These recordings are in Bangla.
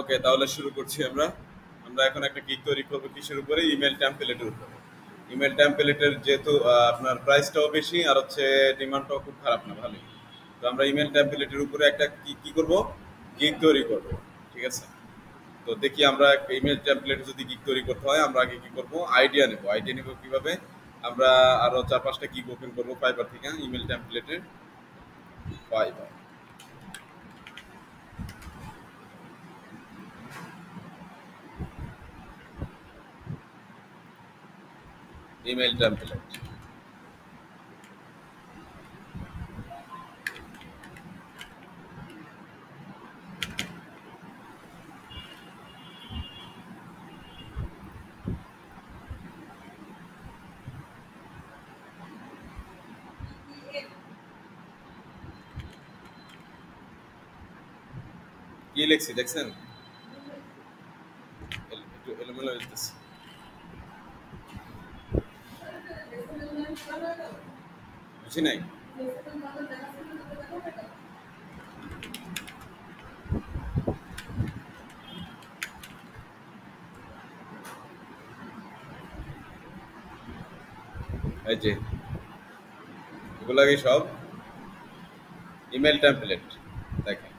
ওকে, তাহলে শুরু করছি আমরা। আমরা এখন একটা গিগ তৈরি করবো কিসের উপরে? ইমেল টেমপ্লেটের উপরে। ইমেল টেমপ্লেটের যেহেতু আপনার প্রাইসটাও বেশি আর হচ্ছে ডিমান্ডটাও খুব খারাপ না, ভালোই। তো আমরা ইমেল টেমপ্লেটের উপরে একটা কি কি করব, গিগ তৈরি করব। ঠিক আছে, তো দেখি আমরা একটা ইমেল টেমপ্লেট যদি গিগ তৈরি করতে হয় আমরা আগে কি করব, আইডিয়া নেব কিভাবে। আমরা আরো 4-5টা গিগ ওপেন করবো ফাইবার থেকে, ইমেল টেমপ্লেটের ফাইবার ইমেল টেমপ্লেট। কি লিখছি দেখছেন? একটু এলোমেলো লিখতেছি, বুঝি নাই। এই যে এগুলাকে সব ইমেল টেমপ্লেট। দেখেন,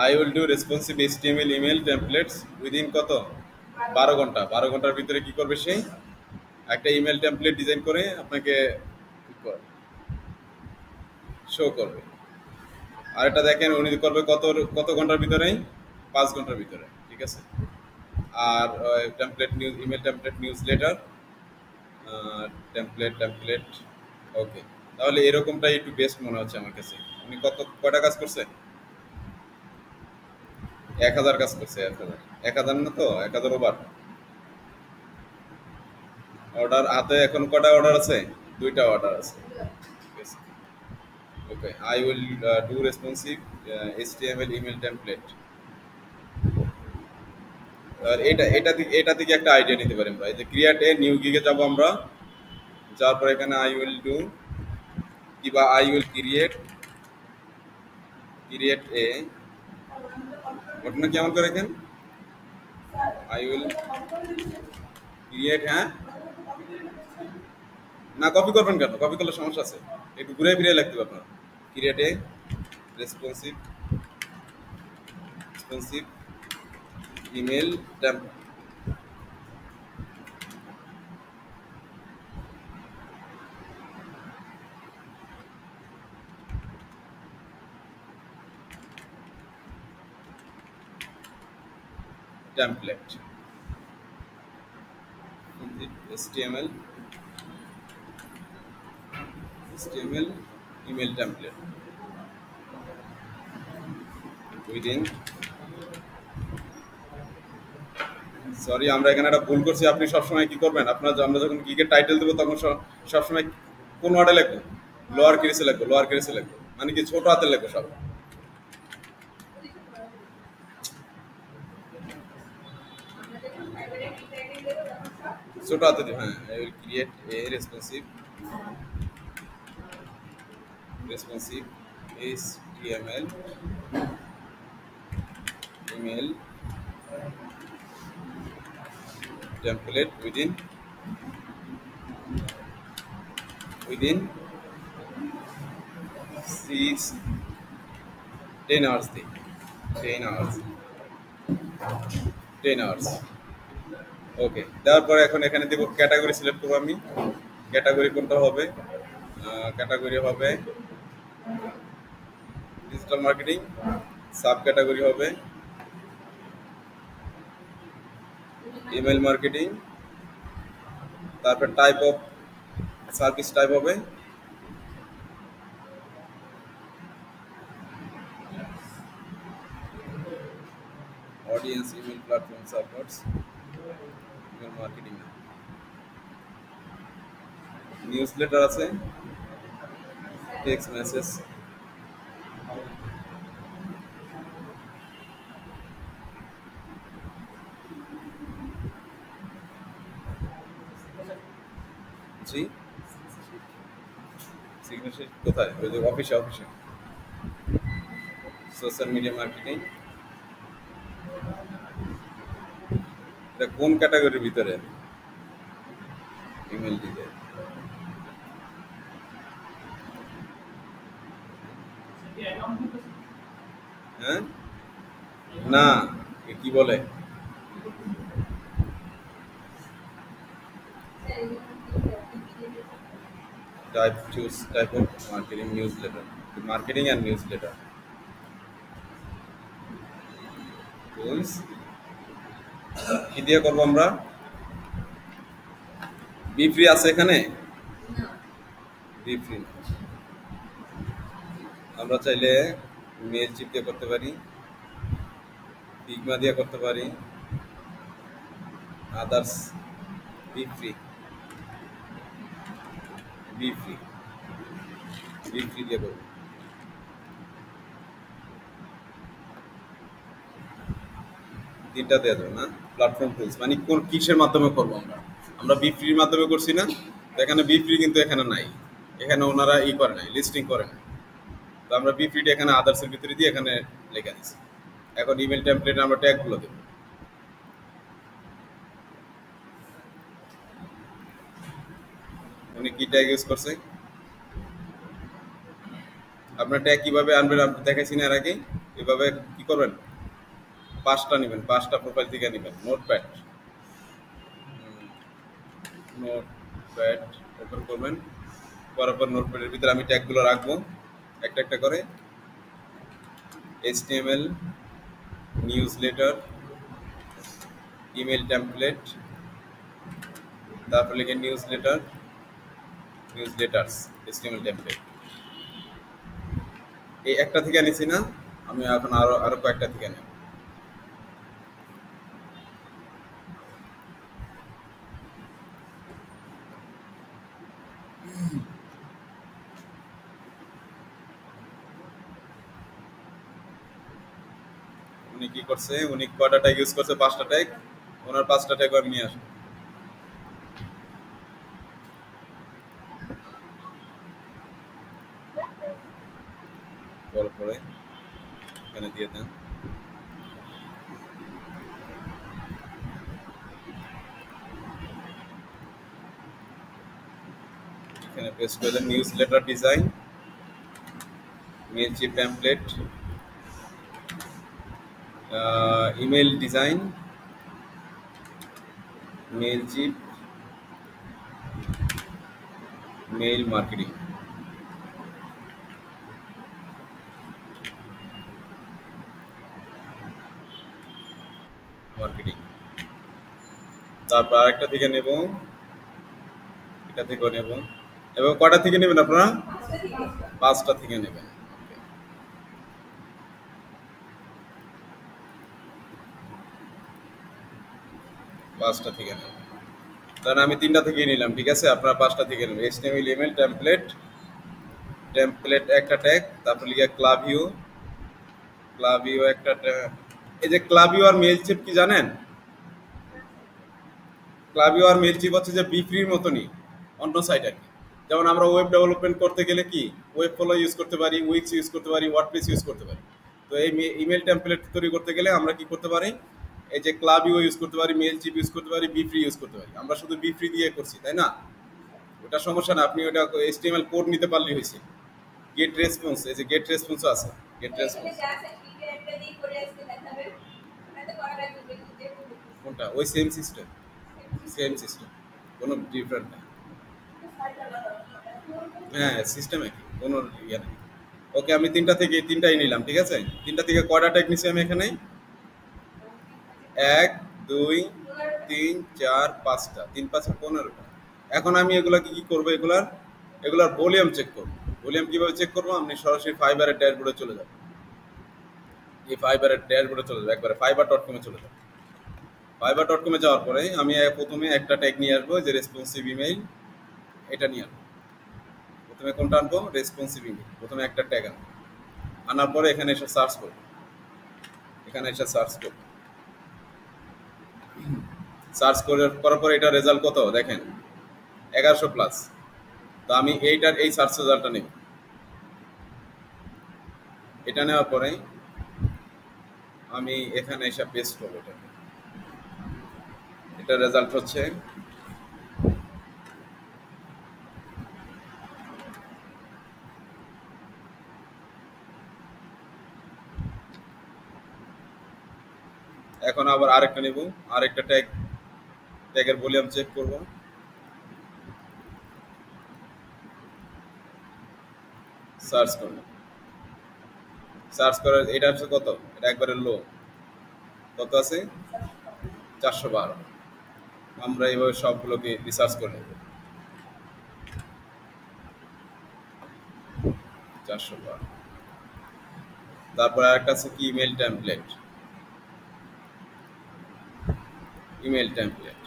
I will do responsive HTML email templates within কত, 12 ঘন্টা। 12 ঘন্টার ভিতরে কি করবে সেই একটা ইমেল টেমপ্লেট ডিজাইন করে আপনাকে শো করবে। আর এটা দেখেন উনি করবে কত কত ঘন্টার ভিতরে, 5 ঘন্টার ভিতরে। ঠিক আছে, আর template news, email template newsletter, template. Okay, তাহলে এরকমটাই একটু বেস্ট মনে হচ্ছে আমার কাছে। উনি কয়টা কাজ করছে? 1000 কাজ করছে। 1000, 1000 না তো, 1000 ওভার। অর্ডার হাতে এখন কটা অর্ডার আছে? 2টা অর্ডার আছে। ঠিক আছে, okay, I will do responsive HTML email template. আর এটা থেকে একটা আইডিয়া নিতে পারি আমরা। এই যে ক্রিয়েট এ নিউ গিগে যাব আমরা, যাওয়ার পর এখানে আই উইল ডু কিবা আই উইল ক্রিয়েট এ, ঘটনা কেমন করে এখানে আই উইল ক্রিয়েট, হ্যাঁ না, কপি করবেন কেন? কপি করলে সমস্যা আছে, একটু ঘুরে ফিরে লিখতে হবে আপনার। Create a responsive responsive email template, HTML email template within, sorry আমরা এখানে একটা ভুল করছি। আপনি সবসময় কি করবেন, আমরা যখন গিগের টাইটেল দেবো তখন সবসময় কোন ওয়ার্ডে লিখবো? লোয়ার কেসে লিখবো, মানে কি ছোট হাতে লিখবো সব। ছোট হাতে দিব, হ্যাঁ। I will create a responsive HTML email template within 10 hours দিই, 10 আওয়ার্স। ওকে, দেওয়ার পরে এখন এখানে দেবো ক্যাটাগরি সিলেক্ট করবো আমি। ক্যাটাগরি কোনটা হবে? ক্যাটাগরি হবে ডিজিটাল মার্কেটিং, সাব ক্যাটাগরি হবে ইমেল মার্কেটিং, তারপর টাইপ অফ সার্ভিস টাইপ হবে audience email platform supports, email marketing না, নিউজ লেটার আছে, টেক্সট মেসেজ, জি সিগনেচার কোথায়? ওই যে অফিসে সোশ্যাল মিডিয়া মার্কেটিং, এটা কোন ক্যাটাগরির ভিতরে? ইমেল ডিজাইন, হ্যাঁ না, কি বলে type of marketing newsletter, marketing and newsletter tools কি দিয়ে করবো আমরা? বি ফ্রি আছে এখানে? বি ফ্রি আমরা চাইলে মেল চিপ দিয়ে করতে পারি, ফিগমা দিয়ে করতে পারি, others. Be free, be free, be free দিয়ে করবো। তিনটা দিয়ে দেবো না? প্ল্যাটফর্ম টুলস মানে কোন কিসের মাধ্যমে করবো আমরা? আমরা বি ফ্রির মাধ্যমে করছি না, তো এখানে বি ফ্রি কিন্তু এখানে নাই, এখানে ওনারা করে নাই, লিস্টিং করে নাই। তো আমরা বি ফ্রিটা এখানে আদার্সের ভিতরে দিয়ে এখানে লেখা দিচ্ছি। এখন ইমেল টেমপ্লেটে আমরা ট্যাগগুলো দেবো। উনি কি ট্যাগ ইউজ করছে? আপনার ট্যাগ কিভাবে আনবেন আপনি দেখাইছি না এর আগে। এভাবে কি করবেন? 5টা নেবেন, 5টা প্রোফাইল থেকে নেবেন। নোটপ্যাড ওপেন করবেন, করার পর নোটপ্যাডের ভিতরে আমি ট্যাগগুলো রাখবো একটা একটা করে। HTML, নিউজলেটার, ইমেল টেমপ্লেট, তারপর লিখে নিউজলেটার্স, HTML টেমপ্লেট। এই একটা থেকে নিছি না, আমি এখন আরো কয়েকটা থেকে নেব। উনি কি করছে? উনি কয়টা ট্যাগ ইউজ করছে? 5টা ট্যাগ। ওনার 5টা ট্যাগ আমি নিয়ে আসবো। পরে এখানে দিয়ে দেন। এখানে পেস্ট করে দেন newsletter design, Mailchimp template, email design, Mailchimp, mail marketing. তারপর আরেকটা থেকে নেব, এটা থেকেও নেব। এবং কটা থেকে নেবেন আপনারা? 5টা থেকে নেবেন। 5টা থেকে নেবেন। তাহলে আমি 3টা থেকে নিলাম, ঠিক আছে? আপনারা 5টা থেকে নেবেন। HTML, ইমেল টেমপ্লেট, একটা ট্যাগ, তারপর লিখে ক্লাভিও একটা ট্যাগ। এই যে ক্লাভিও আর মেইলচিপ কি জানেন? ক্লাভিও আর মেইলচিপ হচ্ছে যে বি ফ্রির মতনই, অন্য সাইট আর কি। যেমন আমরা ওয়েব ডেভেলপমেন্ট করতে গেলে কি ওয়েব ফলো ইউজ করতে পারি, উইক্স ইউজ করতে পারি, ওয়ার্ডপ্রেস ইউজ করতে পারি। তো এই ইমেল টেমপ্লেট তৈরি করতে গেলে আমরা কি করতে পারি? এই যে ক্লাভিও ইউজ করতে পারি, মেইলচিপ ইউজ করতে পারি, বি ফ্রি ইউজ করতে পারি। আমরা শুধু বি ফ্রি দিয়ে করছি, তাই না? ওটা সমস্যা না, আপনি ওটা HTML কোড নিতে পারলেই হয়েছে। গেট রেসপন্স, এই যে গেট রেসপন্সও আছে। গেট রেসপন্স কোনটা? ওই সেম সিস্টেম, কোনো ডিফারেন্ট না। হ্যাঁ, সিস্টেম একই, কোনো ইয়ে নেই। ওকে, আমি 3টাই নিলাম, ঠিক আছে? 3টা থেকে কয়টা ট্যাগ নিছি আমি এখানে? 1 2 3 4 5টা, 3 5 15টা। এখন আমি এগুলাকে কি করবো? এগুলার ভলিউম চেক করবো। ভলিউম কিভাবে চেক করবো? আপনি সরাসরি ফাইবারের ড্যাশবোর্ডে চলে যাবেন। এই ফাইবারের ড্যাশবোর্ডে চলে যাবে, একবারে fiverr.com এ চলে যাবে। fiverr.com এ যাওয়ার পরে আমি প্রথমে একটা ট্যাগ নিয়ে আসবো, যে রেসপন্সিভ ইমেইল। এটা নিয়ে আসবো। প্রথমে কোনটা আনবো? Responsive email. প্রথমে একটা ট্যাগ আনবো, আনার পরে এখানে এসে সার্চ করবো। সার্চ করার পরে এটা রেজাল্ট কত দেখেন, 1100+। তো আমি এই সার্চ রেজাল্টটা নেব। এটা নেওয়ার পরে আমি এখানে এসে পেস্ট করবো এটাকে। এটা রেজাল্ট হচ্ছে। এখন আবার আরেকটা নেব, আরেকটা ট্যাগের ভলিউম চেক করব। সার্চ করব, সার্চ করার এটা হচ্ছে কত, এটা একবারে লো, কত আছে 412। আমরা এইভাবে সবগুলোকে রিসার্চ করে নেব। 412। তারপর আরেকটা আছে কি, email template. Email template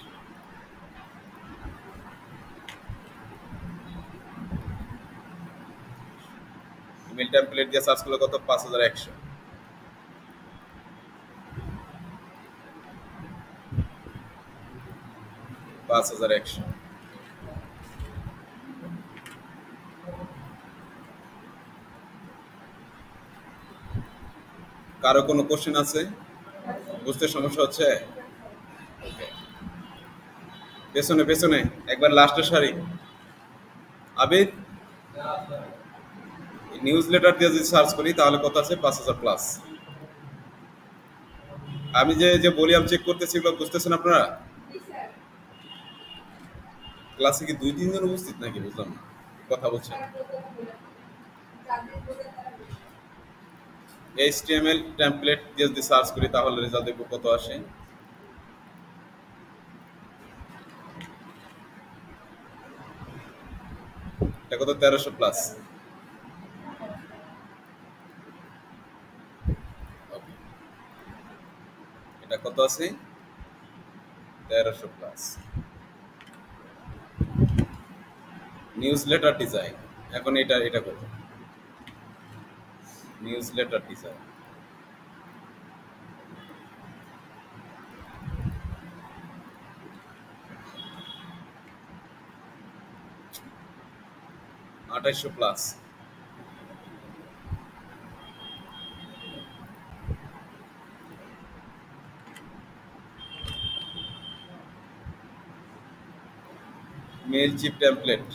email template দিয়ে সার্চ করলে কত, 5100। 5100। কারো কোনো কোশ্চেন আছে? বুঝতে সমস্যা হচ্ছে? পেছনে পেছনে একবার লাস্টের সারি। আবিদ, নিউজ লেটার দিয়ে যদি সার্চ করি তাহলে কত আছে, 5000 প্লাস। আমি যে যে ভলিউম চেক করতেছি এগুলো বুঝতেছেন আপনারা? ক্লাসে কি 2-3 জন উপস্থিত নাকি, বুঝলাম না, কথা বলছেন। HTML টেমপ্লেট দিয়ে যদি সার্চ করি তাহলে রেজাল্ট দেখবো কত আসে। এটা কত, 1300 প্লাস। এটা কত আছে, 1300 প্লাস। নিউজ লেটার ডিজাইন, এখন এটা এটা কত, নিউজ লেটার ডিজাইন। আঠাইশশো plus. Mailchimp template,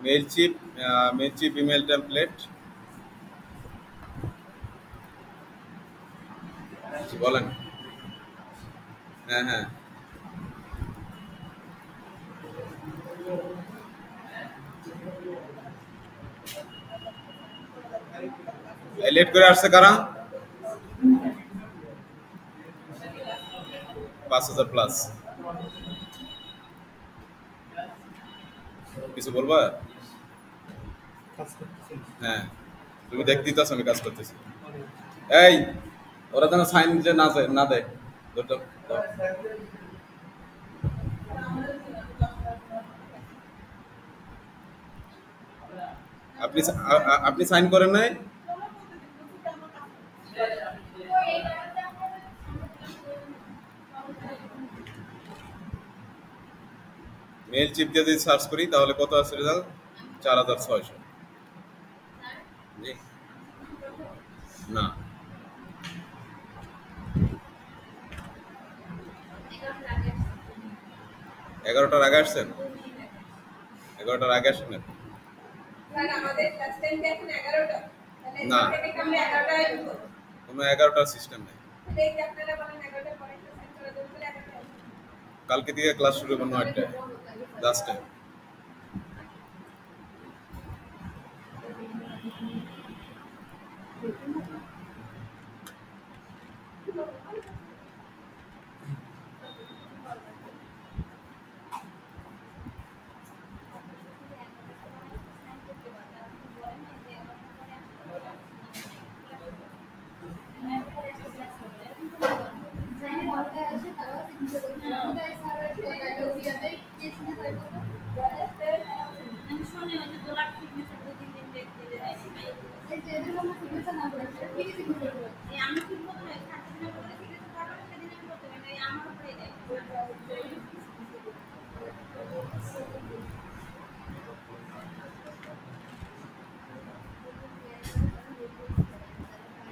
Mailchimp, Mailchimp email template. বলেন। হ্যাঁ হ্যাঁ, লেট করে আসছে কারা, 5000 প্লাস। কিছু বলবা? হ্যাঁ, তুমি দেখতেই তো আছো আমি কাজ করতেছি। এই, ওরা যেন সাইন যে না যায় না দেয়। ধরো, দাও। আপনি আপনি সাইন করেন নাই? মেল চিপ দিয়ে যদি সার্চ করি তাহলে কত আছে রেজাল্ট, 4600। জি না, 11টার আগে আসছেন? 11টার আগে আসেন না? না, কোনো 11টার সিস্টেম নেই। কালকে থেকে ক্লাস শুরু হবে 9টায়, 10টায়।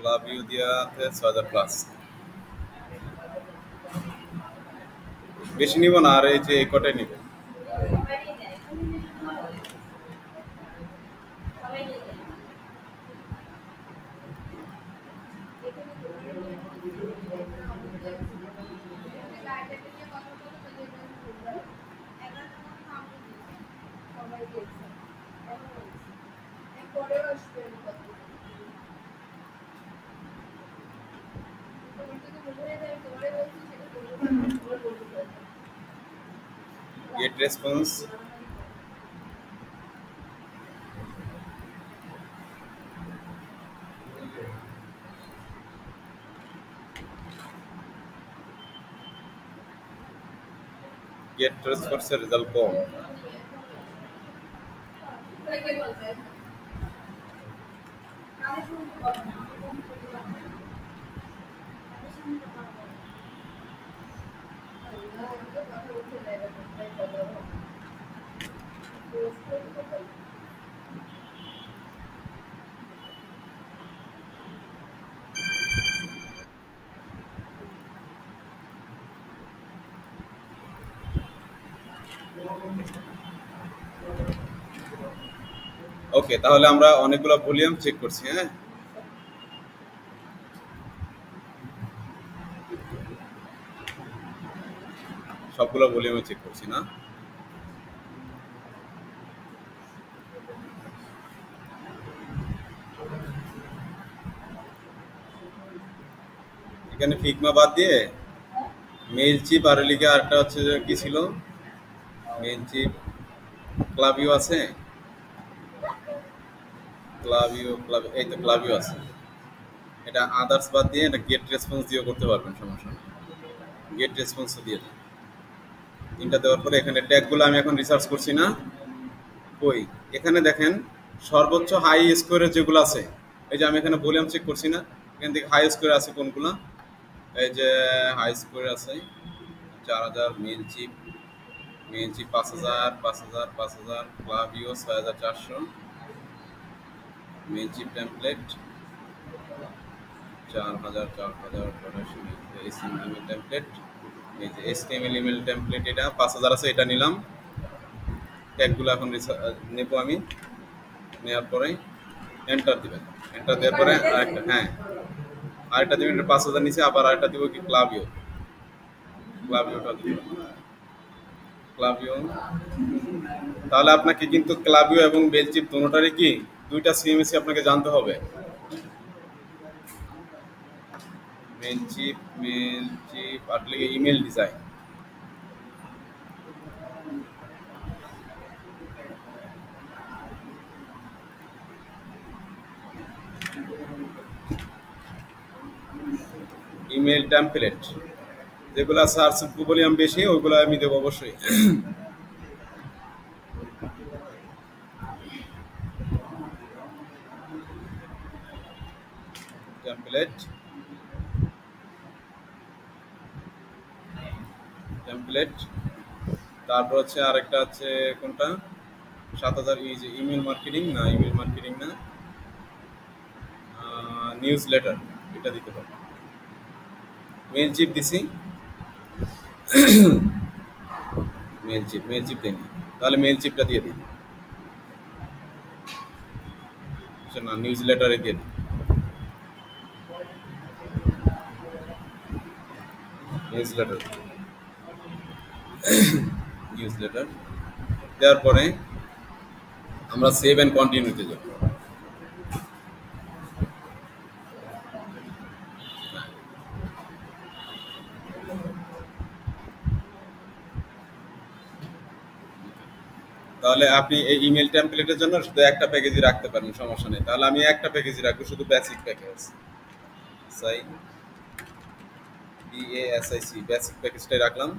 লাভ ইউ দেওয়া আছে ৬,০০০ প্লাস। বেশি নিব না, আর এই যে এই কটাই নিব। গেট রেসপন্স, গেট রেসপন্সের রেজাল্ট কম। ওকে, তাহলে আমরা অনেকগুলো ভলিউম চেক করছি। হ্যাঁ, সবগুলো ভলিউমে চেক করছি না। এখানে ফিগমা বাদ দিয়ে মেইল চিপ আর লিখে আরেকটা হচ্ছে যে কি ছিল, মেইল চিপ ক্লাভিও আছে, ক্লাভিও এই তো ক্লাভিও আছে। এটা আদার্স বাদ দিয়ে এটা গেট রেসপন্স দিয়েও করতে পারবেন, সমস্যা নেই। গেট রেসপন্সও দিয়ে দেন। তিনটা দেওয়ার পরে এখানে ট্যাগগুলো আমি এখন রিসার্চ করছি না, কই এখানে দেখেন সর্বোচ্চ হাই স্কোরের যেগুলো আছে, এই যে আমি এখানে ভলিউম চেক করছি না, এখান থেকে হাই স্কোর আছে কোনগুলো, এই যে হাই স্কোর আছে ৪,০০০, মেইল চিপ ৫,০০০, ৫,০০০, ৫,০০০, ক্লাভিও ৬,৪০০, মেইল চিপ টেমপ্লেট ৪,০০০, ৪,০০০, HTML টেমপ্লেট, এই যে HTML ইমেল টেমপ্লেট এটা ৫,০০০ আছে, এটা নিলাম। ট্যাগগুলো এখন নেব আমি, নেওয়ার পরে এন্টার দিবেন। এন্টার দেওয়ার পরে আরেকটা, হ্যাঁ আরেকটা দিবেন, ৫,০০০ নিচে আবার আরেকটা দিব কি ক্লাভিওটা দিব, ক্লাভিও। তাহলে আপনাকে কিন্তু ক্লাভিও এবং বেলচিপ দুটোটারই কি দুইটা সিএমএসি আপনাকে জানতে হবে। মেলচিপ আর লিখে ইমেল ডিজাইন, ইমেল টেমপ্লেট, যেগুলো সার্চ ভলিউম বেশি ওইগুলো আমি দেবো অবশ্যই। টেমপ্লেট তারপর হচ্ছে আরেকটা হচ্ছে কোনটা ৭,০০০, ইমেল মার্কেটিং না, নিউজ লেটার, এটা দিতে পারবো। মেল চিপ দিছি, মেল চিপ দেন, তাহলে মেল চিপটা দিয়ে দিন, না নিউজ লেটারে দিয়ে দিন, নিউজ লেটার দেওয়ার পরে আমরা সেভ অ্যান্ড কন্টিনিউতে যাব। তাহলে আপনি এই ইমেল টেমপ্লেটের জন্য শুধু একটা প্যাকেজই রাখতে পারেন, সমস্যা নেই। তাহলে আমি একটা প্যাকেজই রাখবো, শুধু বেসিক প্যাকেজ। সাই BASIC বেসিক প্যাকেজটাই রাখলাম।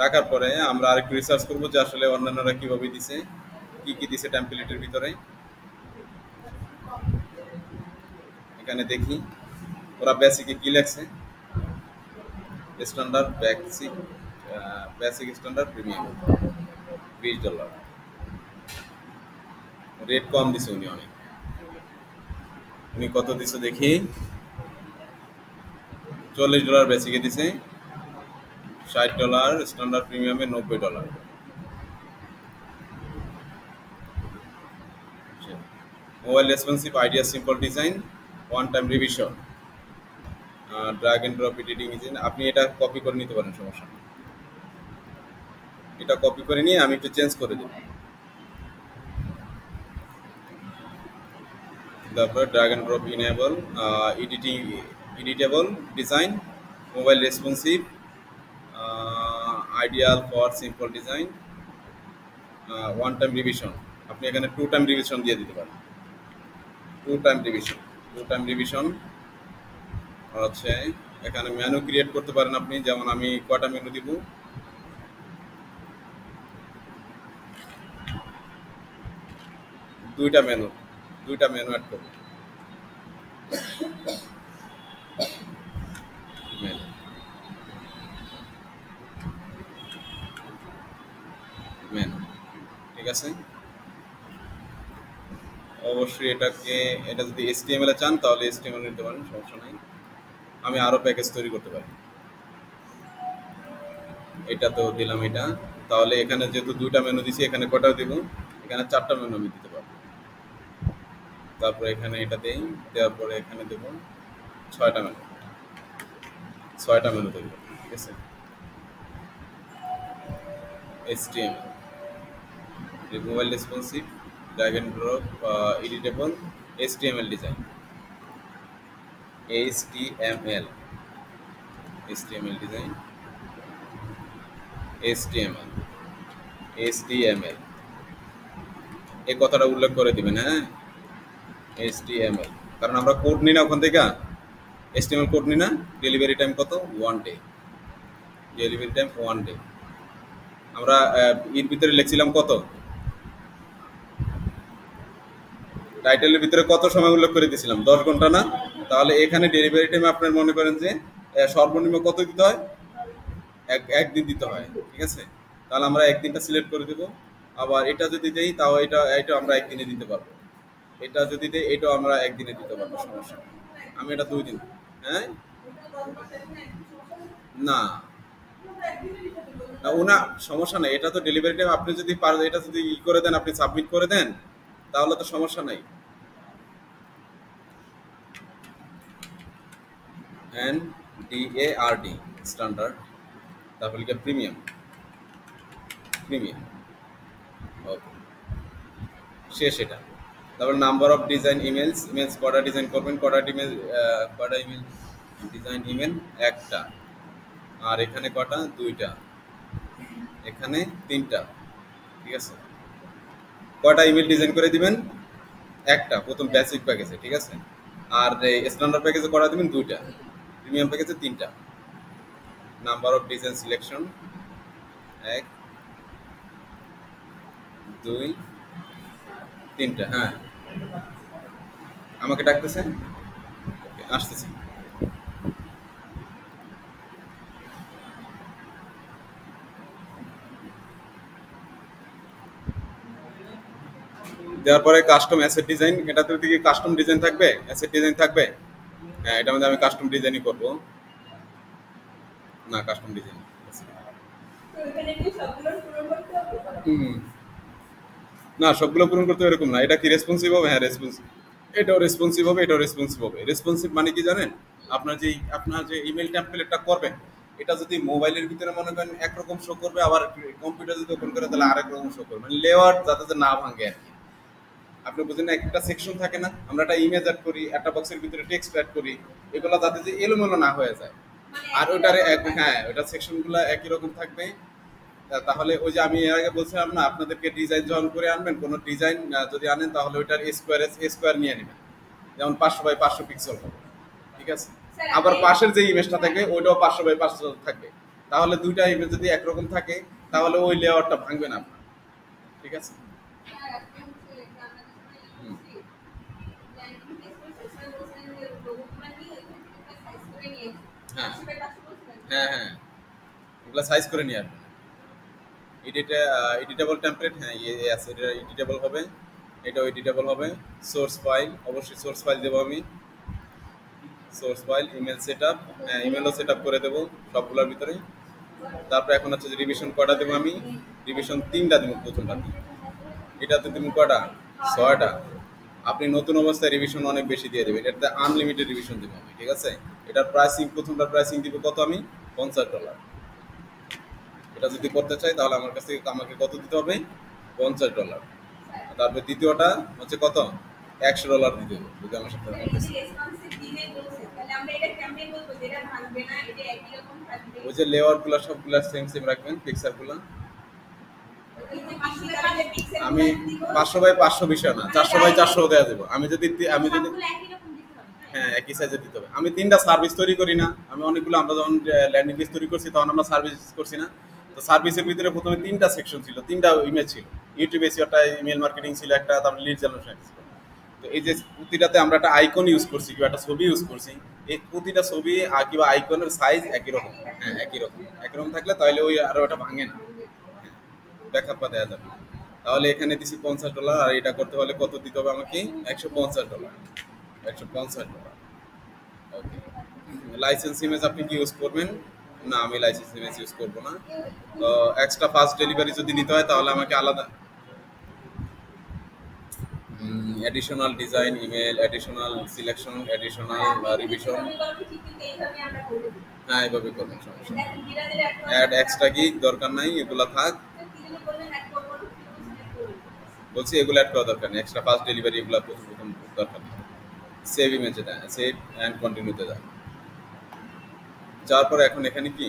রাখার পরে আমরা আরেকটু রিসার্চ করবো যে আসলে অন্যান্যরা কিভাবে দিছে, কি কি দিছে টেমপ্লেটের ভিতরে। এখানে দেখি ওরা বেসিকে কি লেখছে। Standard basic, basic standard premium $20। Rate কম দিছে উনি অনেক। উনি কত দিছে দেখি, $40 বেসিকে দিছে, $60 স্ট্যান্ডার্ড প্রিমিয়ামে, $90। Mobile responsive, idea simple design, one time revision, drag and drop editing engine. আপনি এটা কপি করে নিতে পারেন, সমস্যা নেই। এটা কপি করে নিয়ে আমি একটু চেঞ্জ করে দেব। তারপরে drag and drop enable, editing, editable design, mobile responsive, ideal for simple design, one time revision. আপনি এখানে 2 টাইম রিভিশন দিয়ে দিতে পারেন। 2 টাইম রিভিশন, 2 টাইম রিভিশন। আর হচ্ছে এখানে মেনু ক্রিয়েট করতে পারেন আপনি, যেমন আমি কয়টা মেনু দিব, 2টা মেনু, 2টা মেনু অ্যাড করব। মেনু, মেনু, ঠিক আছে। অবশ্যই এটাকে, এটা যদি HTML এ চান তাহলে HTML নিতে পারেন, সমস্যা নাই। আমি আরো প্যাকেজ তৈরি করতে পারি। এটা তো দিলাম এটা। তাহলে এখানে যেহেতু 2টা মেনু দিছি, এখানে কটা দিব, এখানে 4টা মেনু আমি দিতে পারবো। তারপরে এখানে এটা দেই, দেওয়ার পরে এখানে দেব 6টা মেনু, 6টা মেনু দেব, ঠিক আছে। HTML, mobile responsive, drag and drop, editable, HTML design, HTML, HTML design, HTML, HTML, এই কথাটা উল্লেখ করে দিবেন, হ্যাঁ, HTML। কারণ আমরা কোড নিই না ওখান থেকে, HTML কোড নিই না। ডেলিভারি টাইম কত, 1 ডে, ডেলিভারি টাইম 1 ডে। আমরা এর ভিতরে লিখছিলাম কত, টাইটেলের ভিতরে কত সময় উল্লেখ করে দিয়েছিলাম, 10 ঘন্টা না। তাহলে এখানে ডেলিভারি টাইম আপনার মনে করেন যে সর্বনিম্ন কত দিতে হয়, একদিন দিতে হয়, ঠিক আছে। তাহলে আমরা একদিনটা সিলেক্ট করে দেব। আবার এটা যদি দেই তাও এটা আমরা একদিনে দিতে পারবো। এটা যদি দেই এটাও আমরা একদিনে দিতে পারবো, সমস্যা নেই। আমি এটা 2 দিন, হ্যাঁ, না না ওনা, সমস্যা নেই। এটা তো ডেলিভারি টাইম, আপনি যদি এটা যদি করে দেন, আপনি সাবমিট করে দেন, তাহলে তো সমস্যা নাই। NDARD স্ট্যান্ডার্ড, তারপর লিখে প্রিমিয়াম, প্রিমিয়াম, ওকে, শেষ এটা। তারপর number of design emails, emails কটা ডিজাইন করবেন, কটা ইমেল, কটা ইমেল ডিজাইন ইমেল, একটা। আর এখানে কটা, 2টা, এখানে 3টা, ঠিক আছে। কটা ইমেল ডিজাইন করে দিবেন, একটা, প্রথম বেসিক প্যাকেজে, ঠিক আছে। আর স্ট্যান্ডার্ড প্যাকেজে কটা দিবেন, 2টা, প্রিমিয়াম প্যাকেজে 3টা। নাম্বার অফ ডিজাইন সিলেকশন 1, 2, 3টা, হ্যাঁ। আমাকে ডাকতেছে, আসতেছি। দেওয়ার পরে কাস্টম অ্যাসেট ডিজাইন, এটাতে কি কাস্টম ডিজাইন থাকবে, অ্যাসেট ডিজাইন থাকবে, হ্যাঁ। এটার মধ্যে আমি কাস্টম ডিজাইনই করব, না কাস্টম ডিজাইন। না সবগুলো পূরণ করতে এরকম না। এটা কি রেসপন্সিভ হবে, হ্যাঁ রেসপন্সিভ। এটাও রেসপন্সিভ হবে, এটাও রেসপন্সিভ হবে। রেসপন্সিভ মানে কি জানেন, আপনার যে ইমেল টেমপ্লেটটা করবেন, এটা যদি মোবাইলের ভিতরে মনে করেন একরকম শো করবে, আবার কম্পিউটার যদি ওপেন করে তাহলে আরেক রকম শো করবে, মানে লেআউট যাতে না ভাঙে আর কি। আপনি বুঝেন না, একটা সেকশন থাকে না, আমরা একটা ইমেজ অ্যাড করি, একটা বক্সের ভিতরে টেক্সট অ্যাড করি, এগুলো যাতে যে এলোমেলো না হয়ে যায়। আর ওটার, হ্যাঁ, ওটা সেকশনগুলো একই রকম থাকবে, তাহলে ওই যে আমি এর আগে বলছিলাম না, আপনাদেরকে ডিজাইন যখন করে আনবেন, কোনো ডিজাইন যদি আনেন তাহলে ওইটার স্কোয়ার নিয়ে নেবেন। যেমন 500 বাই 500 পিক্সেল হবে, ঠিক আছে। আবার পাশের যে ইমেজটা থাকবে ওইটাও 500 বাই 500 থাকবে। তাহলে দুইটা ইমেজ যদি একরকম থাকে তাহলে ওই লেআউটটা ভাঙবে না আপনার, ঠিক আছে। হুম। হ্যাঁ হ্যাঁ হ্যাঁ, ওগুলো সাইজ করে নিয়ে আসবেন। এডিটেবল টেমপ্লেট, হ্যাঁ আছে, এটা এডিটেবল হবে, এটাও এডিটেবল হবে। সোর্স ফাইল, অবশ্যই সোর্স ফাইল দেবো আমি। সোর্স ফাইল, ইমেল সেটআপ, হ্যাঁ ইমেলও সেটআপ করে দেবো সবগুলোর ভিতরেই। তারপর এখন হচ্ছে যে রিভিশন কটা দেবো আমি, রিভিশন 3টা দেবো প্রথমটা। এটাতে দেবো কটা, 6টা। আপনি নতুন অবস্থায় রিভিশন অনেক বেশি দিয়ে দেবেন, এটাতে আনলিমিটেড রিভিশন দেবো আমি, ঠিক আছে। এটার প্রাইসিং, প্রথমটার প্রাইসিং দিব কত আমি, $50। এটা যদি করতে চাই তাহলে আমার কাছ থেকে আমাকে কত দিতে হবে, $50। তারপর দ্বিতীয়টা হচ্ছে কত, $100 দিতে হবে যদি আমার সাথে ওই যে লেয়ার গুলো সবগুলো সেম সেম রাখবেন, পিকচার গুলো। আমি 500 বাই 500 বিষয় না, 400 বাই 400 দেওয়া দেবো। আমি যদি হ্যাঁ একই সাইজে দিতে হবে। আমি 3টা সার্ভিস তৈরি করি না, আমি অনেকগুলো, আমরা যখন ল্যান্ডিং পেজ তৈরি করছি তখন আমরা সার্ভিস করছি না। তো সার্ভিসের ভিতরে প্রথমে 3টা সেকশন ছিল, 3টা ইমেজ ছিল। ইউটিউব এসিওটা, ইমেল মার্কেটিং ছিল একটা, তারপর লিড জেনারেশন ছিল। তো এই যে প্রতিটাতে আমরা একটা আইকন ইউজ করছি কিংবা একটা ছবি ইউজ করছি, এই প্রতিটা ছবি কিংবা আইকনের সাইজ একই রকম, হ্যাঁ একই রকম থাকলে তাহলে ওই আর ওটা ভাঙে না, ব্যাকআপ দেওয়া যাবে। তাহলে এখানে দিছি $50, আর এটা করতে হলে কত দিতে হবে আমাকে, $150। $150। ওকে। লাইসেন্স ইমেজ আপনি কি ইউজ করবেন? না, আমি লাইসেন্স ইমেজ ইউজ করবো না। তো এক্সট্রা ফাস্ট ডেলিভারি যদি নিতে হয় তাহলে আমাকে আলাদা additional design, email, additional selection, additional revision, হ্যাঁ এইভাবে করবেন, সমস্যা নেই। অ্যাড এক্সট্রা গিগ দরকার নাই, এগুলো থাক। বলছি এগুলো অ্যাড করা দরকার নেই, এক্সট্রা ফাস্ট ডেলিভারি এগুলো প্রথম দরকার নেই। সেভ ইমেজে দেন, সেভ অ্যান্ড কন্টিনিউতে যান। যাওয়ার পরে এখন এখানে কি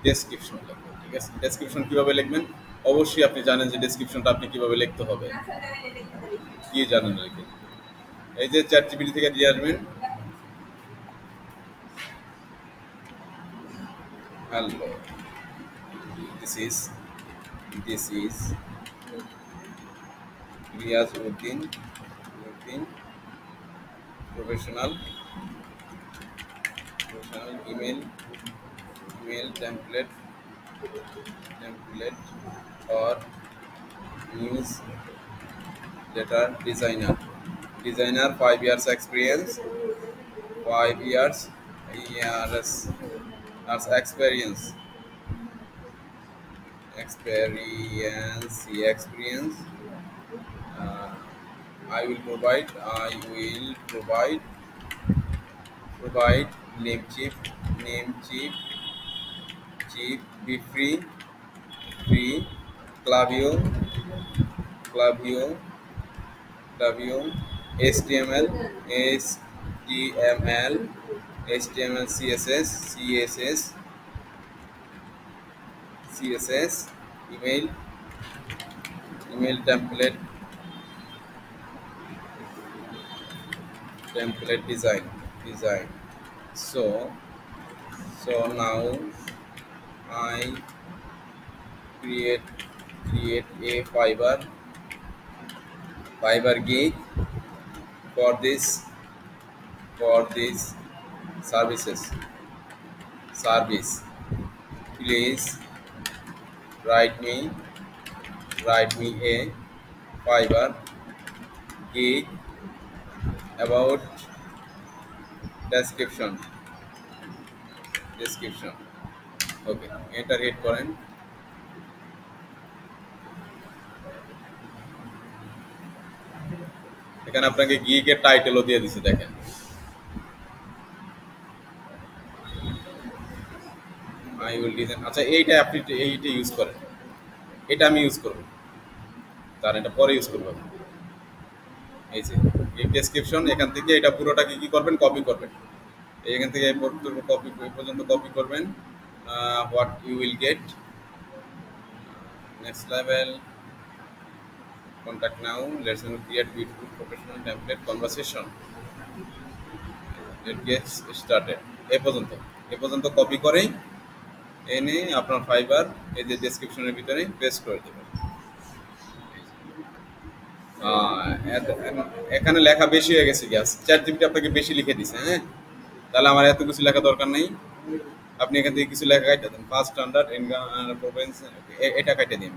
ডেসক্রিপশন লিখবেন, ঠিক আছে। ডেসক্রিপশন কিভাবে লিখবেন, অবশ্যই আপনি জানেন যে ডেসক্রিপশনটা আপনি কিভাবে লিখতে হবে, কি জানেন আর কি। এই যে চ্যাটজিপিটি থেকে দিয়ে আসবেন, hello this is Riazuddin professional email template or newsletter designer 5 years experience, 5 years experience. I will provide Namecheap, be free, Klaviyo, HTML, CSS, email template design. So now I create a Fiverr gig for this service. Please write me a Fiverr gig about description. Okay, enter hit করেন। এখানে আপনাকে গিগের টাইটেলও দিয়ে দিছে, দেখেন। আই উইল ডিজাইন, আচ্ছা এইটা আপনি এইটা ইউজ করেন, এটা আমি ইউজ করব, তার এটা পরে ইউজ করব। এই যে এই ডেসক্রিপশন, এখান থেকে এটা পুরোটাকে কি করবেন, কপি করবেন। এখান থেকে এই পর্যন্ত কপি করবেন। What you will get, Next level, contact now. Let's create beautiful professional template conversation. It gets started. এ পর্যন্ত কপি করে এনে আপনার ফাইবার এই যে ডেসক্রিপশনের ভিতরে পেস্ট করে দেবেন। এখানে লেখা বেশি হয়ে গেছে গ্যাস, চ্যাট জিপিটি আপনাকে বেশি লিখে দিছে। হ্যাঁ, তাহলে আমার এত কিছু লেখা দরকার নেই। আপনি এখান থেকে কিছু লেখা কাটে দেন, ফার্স্ট স্ট্যান্ডার্ড ইনকাম এটা কাটে দিই।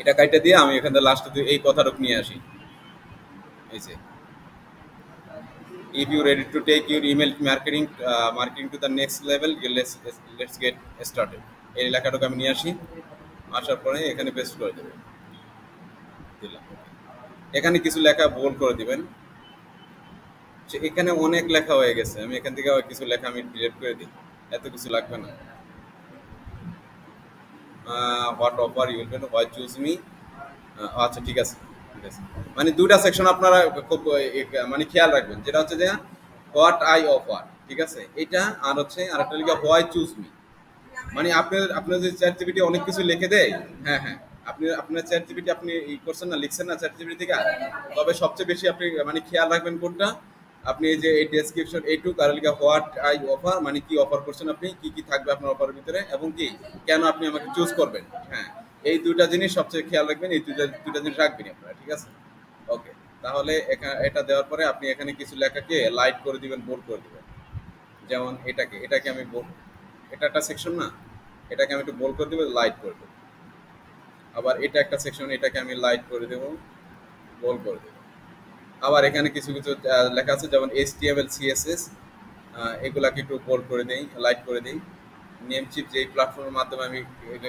এটা কাটে দিয়ে আমি এখান থেকে লাস্টে এই কথাটুকু নিয়ে আসি। এই যে if you ready to take your email marketing to the next level, let's get started, এই লেখাটুকু আমি নিয়ে আসি। আসার পরে এখানে পেস্ট করে দেবেন, দিলাম। এখানে কিছু লেখা বোল্ড করে দিবেন। এখানে অনেক লেখা হয়ে গেছে, আমি এখান থেকে কিছু লেখা আমি ডিলিট করে দিই, এত কিছু লাগবে না। What offer you will why choose me. আচ্ছা, ঠিক আছে ঠিক আছে। মানে দুইটা সেকশন আপনারা খুব মানে খেয়াল রাখবেন, যেটা হচ্ছে যে হোয়াট আই অফার, ঠিক আছে, এটা। আর হচ্ছে আরেকটা লিখে হোয়াই চুজ মি। মানে আপনার যে চ্যাট জিপিটি অনেক কিছু লিখে দেয়। হ্যাঁ হ্যাঁ, আপনার চ্যাট জিপিটি আপনি করছেন না, লিখছেন না চ্যাট জিপিটি থেকে। তবে সবচেয়ে বেশি আপনি মানে খেয়াল রাখবেন কোনটা, আপনি এই যে এই ডেসক্রিপশন এইটুক আর লিখে হোয়াট আই অফার, মানে কি অফার করছেন আপনি, কি কি থাকবে আপনার অফারের ভিতরে, এবং কি কেন আপনি আমাকে চুজ করবেন। হ্যাঁ, এই দুইটা জিনিস সবচেয়ে খেয়াল রাখবেন, এই দুইটা জিনিস রাখবেন আপনারা, ঠিক আছে। ওকে, তাহলে এটা দেওয়ার পরে আপনি এখানে কিছু লেখাকে লাইট করে দিবেন, বোল্ড করে দিবেন। যেমন এটাকে আমি এটা একটা সেকশন না, এটাকে আমি একটু বোল্ড করে দেবো, লাইট করে দেবো। আবার এটা একটা সেকশন, এটাকে আমি লাইট করে দেবো, বোল্ড করে দেবো। আবার এখানে কিছু কিছু লেখা আছে, যেমন HTML CSS, এগুলাকে একটু বোল্ড করে দিই, লাইট করে দিই। নেমচিপ যে প্ল্যাটফর্মের মাধ্যমে আমি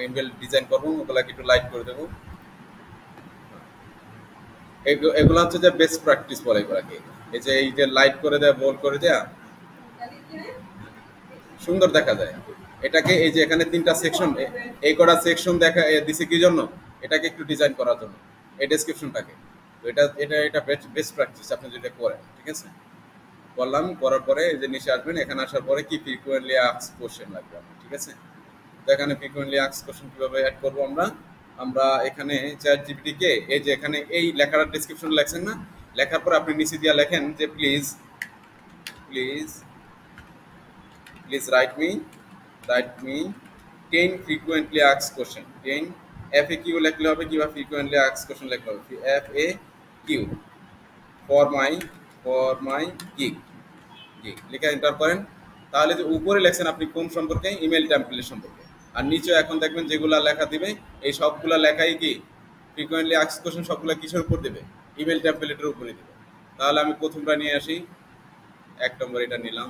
ইমেল ডিজাইন করবো, ওগুলাকে একটু লাইট করে দেবো। এগুলো হচ্ছে যে বেস্ট প্র্যাকটিস বলে এগুলাকে। এই যে লাইট করে দেয়া, বোল্ড করে দেয়া, সুন্দর দেখা যায়। এটাকে এই যে এখানে 3টা সেকশন, এই কটা সেকশন দেখা দিছে কি জন্য, এটাকে একটু ডিজাইন করার জন্য, এই ডেসক্রিপশনটাকে। তো এটা বেস্ট প্র্যাকটিস আপনি যেটা করেন, ঠিক আছে। করলাম, করার পরে এই যে নিচে আসবেন, এখানে আসার পরে কি ফ্রিকোয়েন্টলি আস্কড কোশ্চেন লাগবে, ঠিক আছে। তো এখানে ফ্রিকোয়েন্টলি আস্কড কোশ্চেন কিভাবে অ্যাড করব আমরা এখানে চ্যাট জিপিটি কে এই যে এখানে এই লেখার ডেসক্রিপশন লেখছেন না, লেখার পর আপনি নিচে দিয়ে লেখেন যে please write me 10 frequently asked question, 10 FAQ লিখলে হবে, কিংবা frequently asked question লিখলে হবে, FAQ for my gig লিখে এন্টার করেন। তাহলে যে উপরে লেখছেন আপনি কোন সম্পর্কে, ইমেল টেমপ্লেট সম্পর্কে। আর নিচে এখন দেখবেন যেগুলা লেখা দিবে, এই সবগুলা লেখাই কি ফ্রিকোয়েন্টলি আস্কড কোশ্চেন, সবগুলা কিসের উপর দেবে, ইমেল টেমপ্লেটের উপরে দেবে। তাহলে আমি প্রথমটা নিয়ে আসি, 1 নম্বর এটা নিলাম,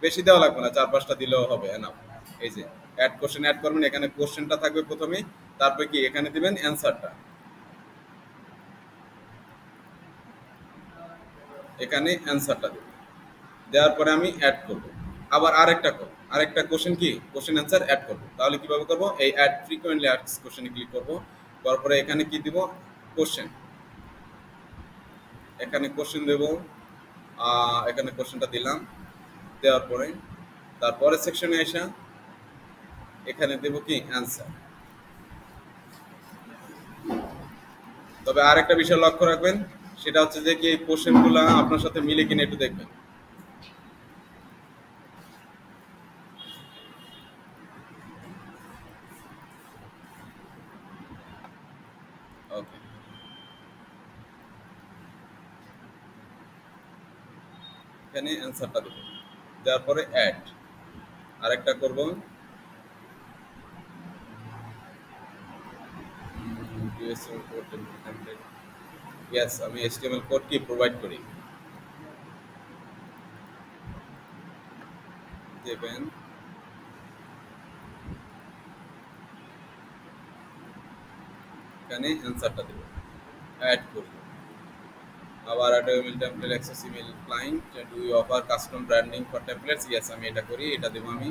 বেশি দেওয়া লাগবে না, 4-5টা দিলেও হবে এনাফ। এই যে অ্যাড কোশ্চেন অ্যাড করবেন, এখানে কোশ্চেনটা থাকবে প্রথমে, তারপরে কি এখানে দিবেন অ্যানসারটা, এখানে অ্যানসারটা দেবেন। দেওয়ার পরে আমি অ্যাড করব, আবার আরেকটা কোশ্চেন কি কোশ্চেন অ্যান্সার অ্যাড করব। তাহলে কিভাবে করব, এই অ্যাড ফ্রিকোয়েন্টলি আস্কড কোশ্চেনে ক্লিক করব, করার পরে এখানে কি দিব, কোশ্চেন, এখানে কোশ্চেন দেব, এখানে কোশ্চেনটা দিলাম। দেওয়ার পরে তারপরে সেকশনে এসে এখানে দেব কি অ্যান্সার। তবে আরেকটা বিষয় লক্ষ্য রাখবেন, সেটা হচ্ছে যে কি এই কোশ্চেনগুলো আপনার সাথে মিলে কিনা একটু দেখবেন। ওকে, এখানে অ্যান্সারটা দেব, দেওয়ার পরে অ্যাড আরেকটা করব, ইয়েস, আমি HTML কোড কি প্রোভাইড করি, দেবেন। এখানে অ্যান্সারটা দেব, অ্যাড করব। আবার একটা email template access email client, do you offer custom branding for templates, yes আমি এটা করি, এটা দেব আমি।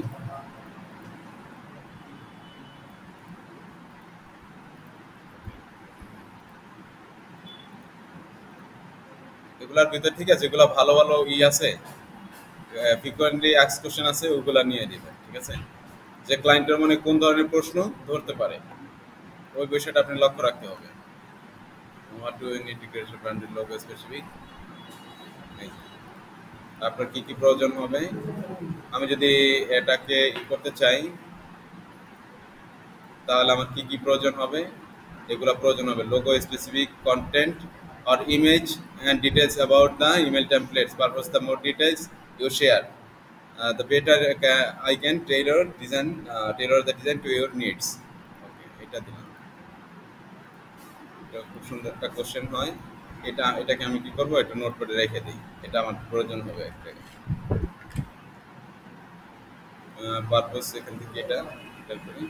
এগুলার ভিতর ঠিক আছে, যেগুলো ভালো ভালো আছে, ফ্রিকোয়েন্টলি আস্কড কোশ্চেন আছে, ওগুলা নিয়ে দিবেন, ঠিক আছে। যে ক্লায়েন্টের মনে কোন ধরনের প্রশ্ন ধরতে পারে, ওই বিষয়টা আপনি লক্ষ্য রাখতে হবে। What do you need to create a branded logo specific. আপনার কি কি প্রয়োজন হবে, আমি যদি এটাকে করতে চাই তাহলে আমার কি কি প্রয়োজন হবে, এগুলো প্রয়োজন হবে logo specific content or image and details about the email templates. Purpose the more details you share, the better I can tailor the design to your needs. Okay, এটা দিলাম। এটা খুব সুন্দর একটা কোশ্চেন হয়। এটাকে আমি কি করব, এটা নোট করে রেখে দিই, এটা আমার প্রয়োজন হবে একটা। পারপোজ এখান থেকে এটা করি।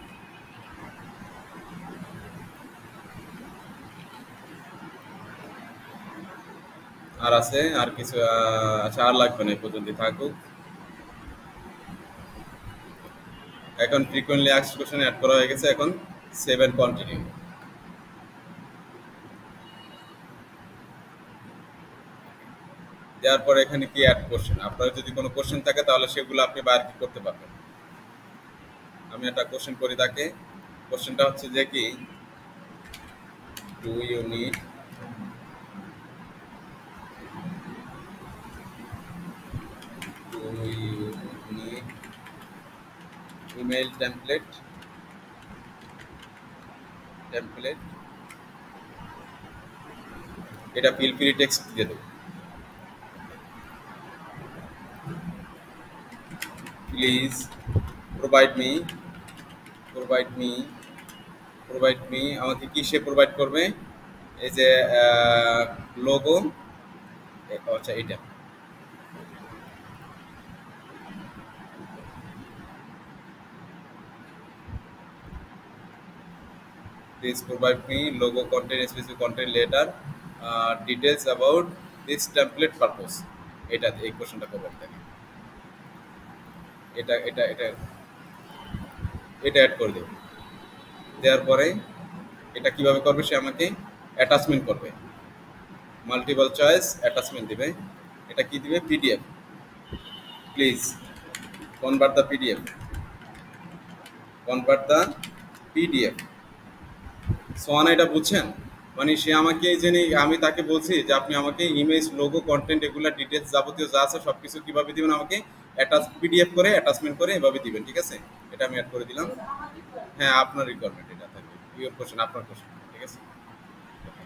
আর আছে আর কিছু আচ্ছা, আর লাগবে না, এই পর্যন্ত থাকুক। এখন ফ্রিকোয়েন্টলি আস্কড কোশ্চেন অ্যাড করা হয়ে গেছে, এখন সেভ এন্ড কন্টিনিউ। দেওয়ার পরে এখানে কি অ্যাড কোশ্চেন, আপনার যদি কোনো কোশ্চেন থাকে তাহলে সেগুলো আপনি বাইরে কি করতে পারবেন। আমি একটা কোশ্চেন করি তাকে, কোশ্চেনটা হচ্ছে যে কি, do you need email template এটা ফিল ফ্রি টেক্সট দিয়ে দেবো, প্লিজ প্রোভাইড মি আমাকে কি সে প্রোভাইড করবে, এই যে লোগো, আচ্ছা এটা please provide me logo content specific content later details about this template purpose। এটা এই কোশ্চেনটা করব আপনাকে, এটা এটা এটা এটা অ্যাড করে দেব। দেওয়ার পরে এটা কিভাবে করবে, সে আমাকে অ্যাটাচমেন্ট করবে, মাল্টিপল চয়েস অ্যাটাচমেন্ট দিবে। এটা কি দিবে, PDF, please convert the PDF. সোয়ানা এটা বুঝছেন, মানে সে আমাকে এই যে আমি তাকে বলছি যে আপনি আমাকে ইমেজ লোগো কন্টেন্ট এগুলা ডিটেলস যাবতীয় যা আছে সবকিছু কিভাবে দিবেন, আমাকে পিডিএফ করে অ্যাটাচমেন্ট করে এভাবে দিবেন, ঠিক আছে। এটা আমি অ্যাড করে দিলাম। হ্যাঁ, আপনার রিকোয়ারমেন্ট এটা থাকবে, ইউর কোশ্চেন, আপনার কোশ্চেন, ঠিক আছে।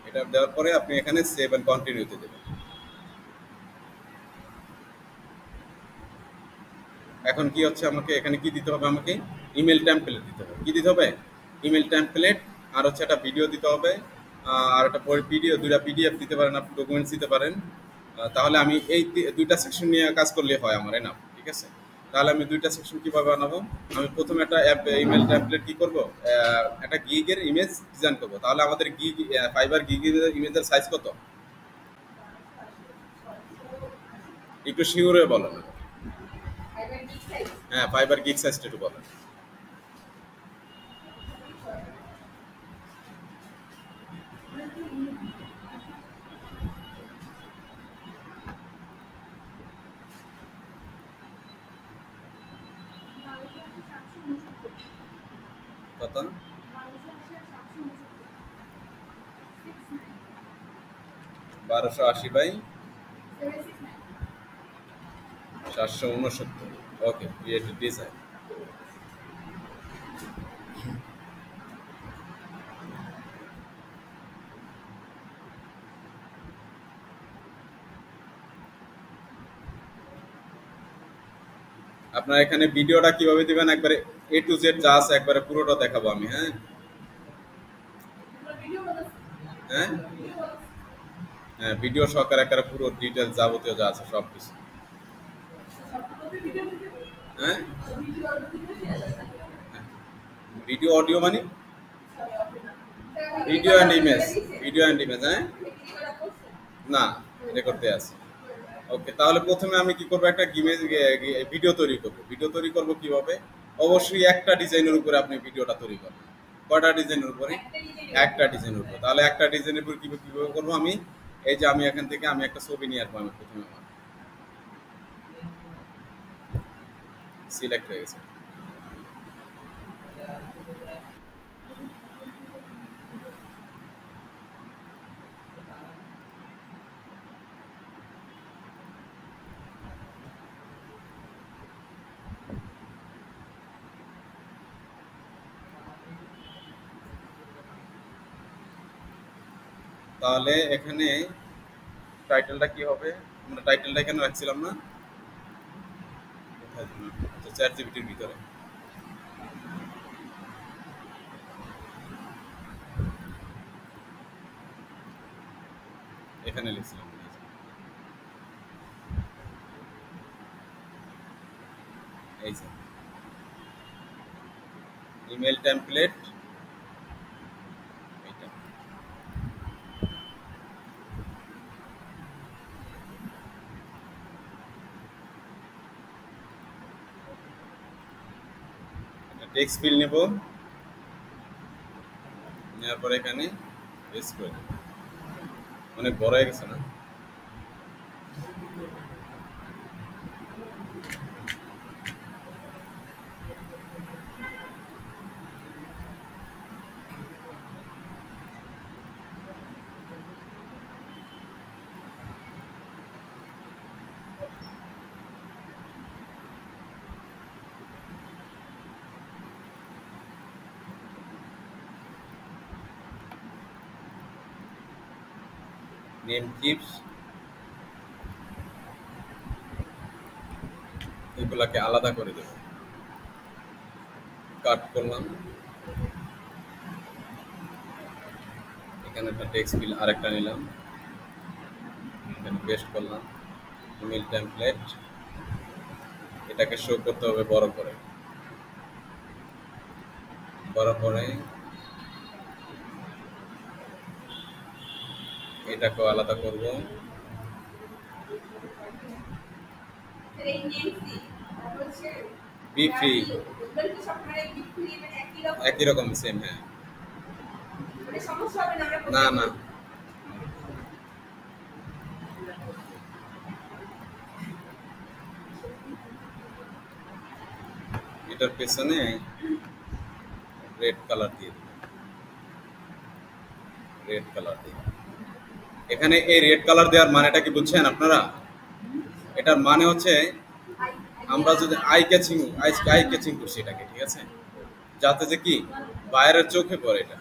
এটা দেওয়ার পরে আপনি এখানে সেভ এন্ড কন্টিনিউতে দেবেন। এখন কি হচ্ছে, আমাকে এখানে কি দিতে হবে, আমাকে ইমেল টেমপ্লেট দিতে হবে। কি দিতে হবে, ইমেল টেমপ্লেট, আর হচ্ছে একটা ভিডিও দিতে হবে, আর একটা দুইটা পিডিএফ দিতে পারেন, আপনি ডকুমেন্টস দিতে পারেন। তাহলে আমি এই দুইটা সেকশন নিয়ে কাজ করলে হয় আমার, না, ঠিক আছে। তাহলে আমি দুইটা সেকশন কিভাবে বানাবো, আমি প্রথমে একটা ইমেল টেমপ্লেট কি করব, একটা গিগের ইমেজ ডিজাইন করব। তাহলে আমাদের ফাইবার গিগের ইমেজের সাইজ কত, একটু শিওরে বলেন। হ্যাঁ, ফাইবার গিগ সাইজটা একটু বলেন। কত, 1280 বাই 769। Okay, create design. আপনার এখানে ভিডিওটা কিভাবে দিবেন, একবারে এ টু জেড যা আছে একবারে পুরোটা দেখাবো আমি। হ্যাঁ হ্যাঁ হ্যাঁ, ভিডিও সহকারে একবারে পুরো ডিটেলস যাবতীয় যা আছে সব কিছু। হ্যাঁ, ভিডিও অডিও মানে ভিডিও অ্যান্ড ইমেজ। হ্যাঁ, না, এটা করতে আছে। ওকে, তাহলে প্রথমে আমি কি করবো, একটা ভিডিও তৈরি করব। ভিডিও তৈরি করব কিভাবে, অবশ্যই একটা ডিজাইনের উপরে আপনি ভিডিওটা তৈরি করবেন। কয়টা ডিজাইনের উপরে, একটা ডিজাইনের উপরে। তাহলে একটা ডিজাইনের উপরে কিভাবে করবো, আমি এই যে আমি এখান থেকে আমি একটা ছবি নিয়ে আসবো। আমি প্রথমে আমার সিলেক্ট হয়ে গেছে। তাহলে এখানে টাইটেলটা কি হবে? আমরা টাইটেলটা এখানে রাখছিলাম না? কোথায় দিলাম? আচ্ছা, চ্যাট জিপিটির ভিতরে এখানে লিখছিলাম। এই যে ইমেল টেমপ্লেট, এটা টেক্সট ফিল নেব, নেওয়ার পরে এখানে পেস্ট করে দেব। অনেক বড় হয়ে গেছে না? নেম টিপস এগুলাকে আলাদা করে দেব। কাট করলাম, এখানে একটা টেক্সট ফিল আরেকটা নিলাম, এখানে পেস্ট করলাম। ইমেল টেমপ্লেট, এটাকে শো করতে হবে বড় করে, বড় করে এটাকেও আলাদা করব। বি ফ্রি, একই রকম সেম। হ্যাঁ, না না, এটার পেছনে রেড কালার দিয়ে দিই, রেড কালার দিয়ে। এখানে এই রেড কালার দেওয়ার মানেটা কি বুঝছেন আপনারা? এটার মানে হচ্ছে আমরা যদি আই ক্যাচিং করছি এটাকে, ঠিক আছে, যাতে যে কি বাইরের চোখে পড়ে। এটা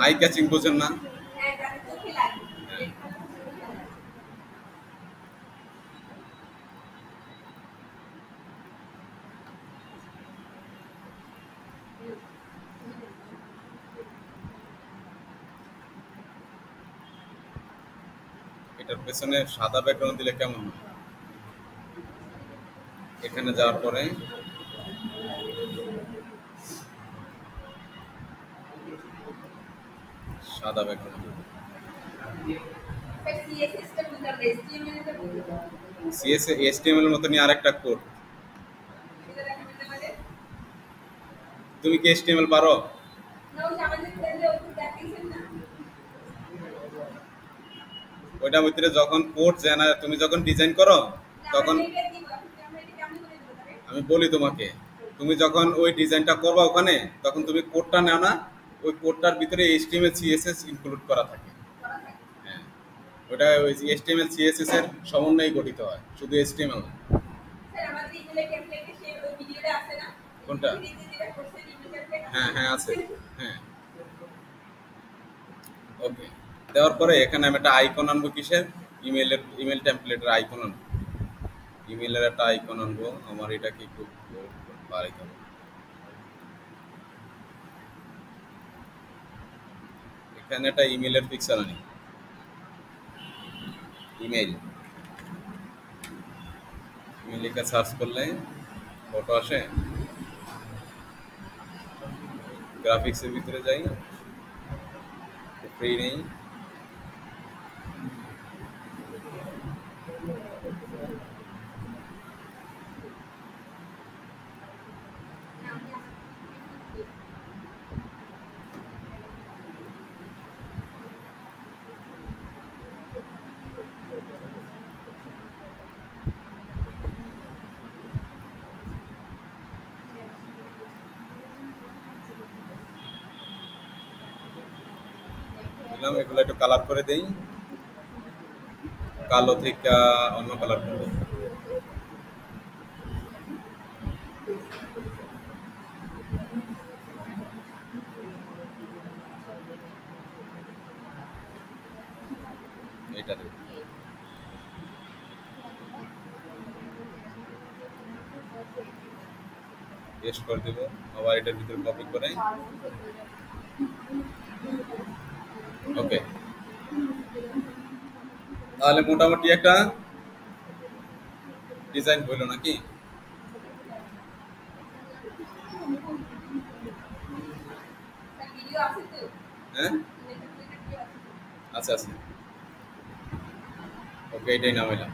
আই ক্যাচিং বোঝেন না? এটার পেছনে সাদা ব্যাকগ্রাউন্ড দিলে কেমন হয়? এখানে যাওয়ার পরে সাদা ব্যাকগ্রাউন্ড, HTML এর মতনই আরেকটা কোড। তুমি কি HTML পারো? ওইটার ভিতরে যখন কোড তুমি যখন ডিজাইন করো তখন আমি বলি তোমাকে, তুমি যখন ওই ডিজাইনটা করবা ওখানে, তখন তুমি কোডটা নাও না, ওই কোডটার ভিতরে HTML CSS ইনক্লুড করা থাকে। হ্যাঁ, ওটা ওই HTML CSS এর সমন্বয়ে গঠিত হয়, শুধু HTML না। কোনটা? হ্যাঁ হ্যাঁ আছে। হ্যাঁ, ওকে। দেওয়ার পরে এখানে আমি একটা আইকন আনবো, কিসের? ইমেল টেমপ্লেটের আইকন আনবো, ইমেলের একটা আইকন আনবো। আমার এটাকে একটু বাড়াইতে হবে। এখানে একটা ইমেলের পিকচার আনি, ইমেল লিখে সার্চ করলে ফটো আসে। গ্রাফিক্সের ভিতরে যাই, ফ্রি নেই, দিলাম। এগুলো একটু কালার করে দেই, কালো থেকে অন্য কালার করে দেই। পেস্ট করে দেব, আবার এটার ভিতরে কপি করে ওকে। তাহলে মোটামুটি একটা ডিজাইন হইলো নাকি? হ্যাঁ আচ্ছা আচ্ছা ওকে, এটাই নামাইলাম।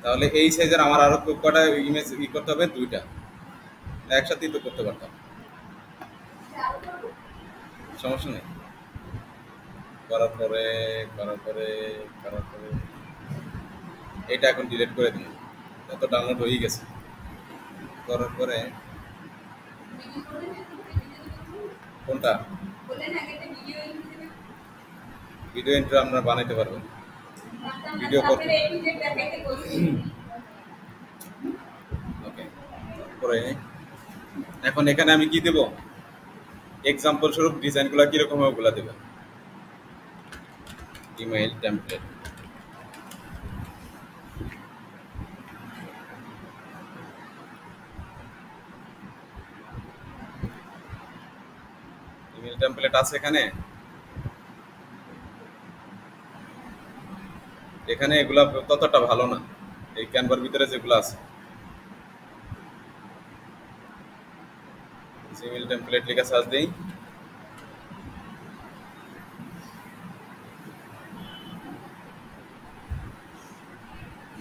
তাহলে এই সাইজের আমার আরো কটা ইমেজ করতে হবে? দুইটা। একসাথেই তো করতে পারতাম, সমস্যা নেই। করার পরে করার পরে করার পরে এটা এখন ডিলিট করে দিন, এত ডাউনলোড হয়ে গেছে। করার পরে কোনটা ভিডিও এন্ট্রি আপনারা বানাইতে পারবেন, ভিডিও করতে। ওকে, পরে এখন এখানে আমি কি দেব? এক্সাম্পল স্বরূপ ডিজাইনগুলো কিরকম হবে ওগুলা দেব। ইমেইল টেমপ্লেট, ইমেইল টেমপ্লেট আছে এখানে। এখানে এগুলা ততটা ভালো না, এই ক্যানভার ভিতরে যেগুলো আছে। ইমেইল টেমপ্লেট লিখে সার্চ দিই,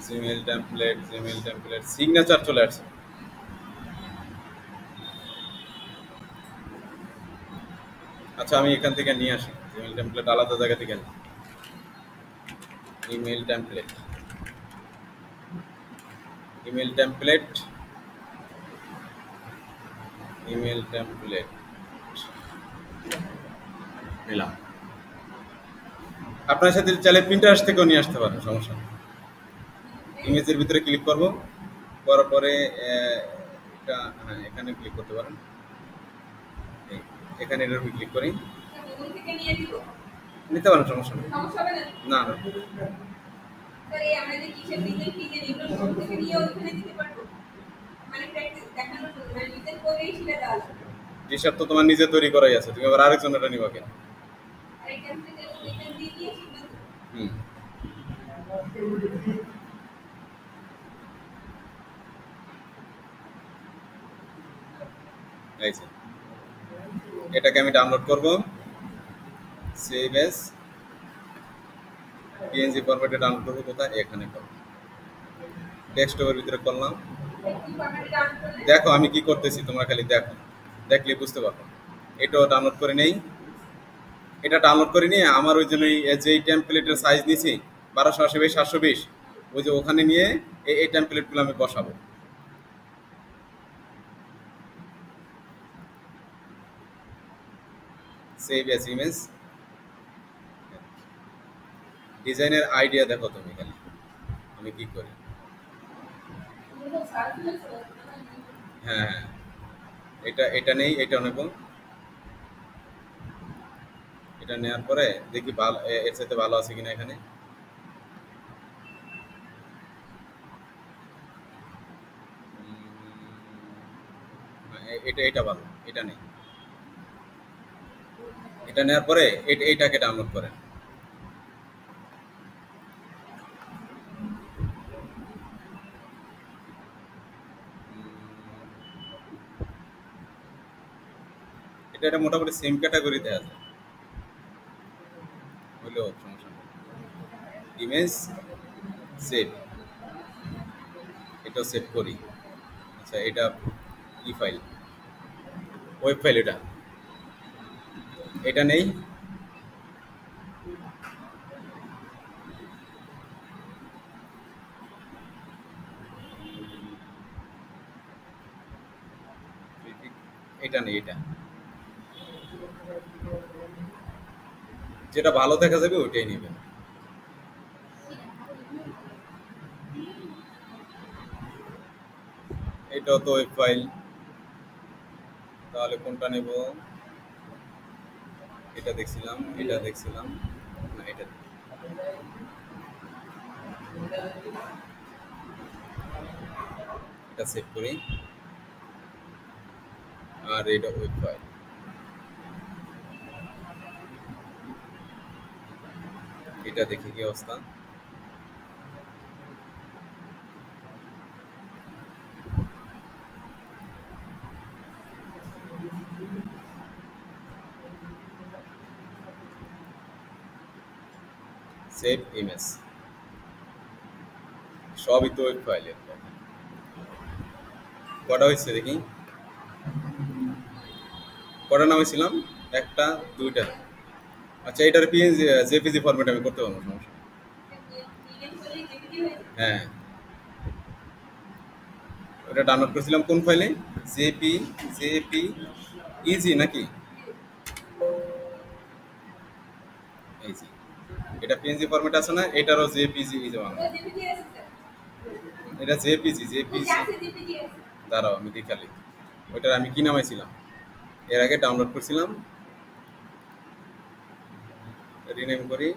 জিমেইল টেমপ্লেট সিগনেচার চলে আসছে। আচ্ছা আমি এখান থেকে নিয়ে আসি জিমেইল টেমপ্লেট, আলাদা জায়গা থেকে নিই। Email template, email template, email template নিলাম। আপনার সাথে চাইলে প্রিন্টারেস্ট থেকেও নিয়ে আসতে পারেন, সমস্যা নেই। ইমেজের ভিতরে ক্লিক করব, করার পরে এটা হ্যাঁ এখানে ক্লিক করতে পারেন। এখানে এটার উপর ক্লিক করি, নিতে পারেন, সমস্যা নেই। না না টি শার্ট তো তোমার নিজে তৈরি করাই আছে, তুমি আবার আরেকজন এটা নিবা কেন? হুম, এই যে এটাকে আমি ডাউনলোড করব, সেভ এস পিএনজি ফরম্যাটে ডাউনলোড করবো। কোথায়? এখানে করব, ডেস্কটপের ভিতরে করলাম। দেখো আমি কি করতেছি, তোমরা খালি দেখো, দেখলে বুঝতে পারবো। এটাও ডাউনলোড করে নেই, এটা ডাউনলোড করে নিয়ে আমার ওই জন্য যেই টেমপ্লেটের সাইজ নিয়েছি 1280 বাই 720, ওই যে ওখানে নিয়ে এই টেমপ্লেটগুলো আমি বসাবো। সেভ এস ইমেজ, ডিজাইনের আইডিয়া দেখো তুমি খালি, আমি কি করি। হ্যাঁ হ্যাঁ, এটা নেই, এটা নেব। এটা নেওয়ার পরে দেখি ভালো, এর সাথে ভালো আছে কিনা এখানে। এটা এটা ভালো, এটা নেই। এটা নেওয়ার পরে এইটাকে ডাউনলোড করেন। এটা মোটামুটি সেম ক্যাটাগরিতে আছে, হইলেও সমস্যা নেই। ইমেজ সেভ, এটাও সেভ করি। আচ্ছা এটা ই ফাইল, ওয়েব ফাইল, এটা এটা নেই। এটা নেই, এটা যেটা ভালো দেখা যাবে ওইটাই নেবেন। এটাও তো ওয়েব ফাইল, তাহলে কোনটা নেব? এটা দেখছিলাম, এটা দেখছিলাম না, এটা এটা সেভ করি। আর এটা ওয়েব ফাইল। এটা দেখি কি অবস্থা। সেভ ইমেজ, সবই তো ওয়েব ফাইলে। কটা হয়েছে দেখি, কটা নামাইছিলাম? একটা, দুইটা। আচ্ছা, এটার পিএনজি জেপিজি ফরম্যাট আমি করতে পারবো, সমস্যা। হ্যাঁ, ওটা ডাউনলোড করেছিলাম কোন ফাইলে? জেপি, জেপি ইজি নাকি? ইজি, এটা পিএনজি ফরম্যাট আছে না? এটারও জেপিজি ইজি বানাবো। এটা জেপিজি, জেপিজি। দাঁড়াও আমি দেখালি। ওইটার আমি কি নামাইছিলাম এর আগে, ডাউনলোড করছিলাম, রিনেম করি,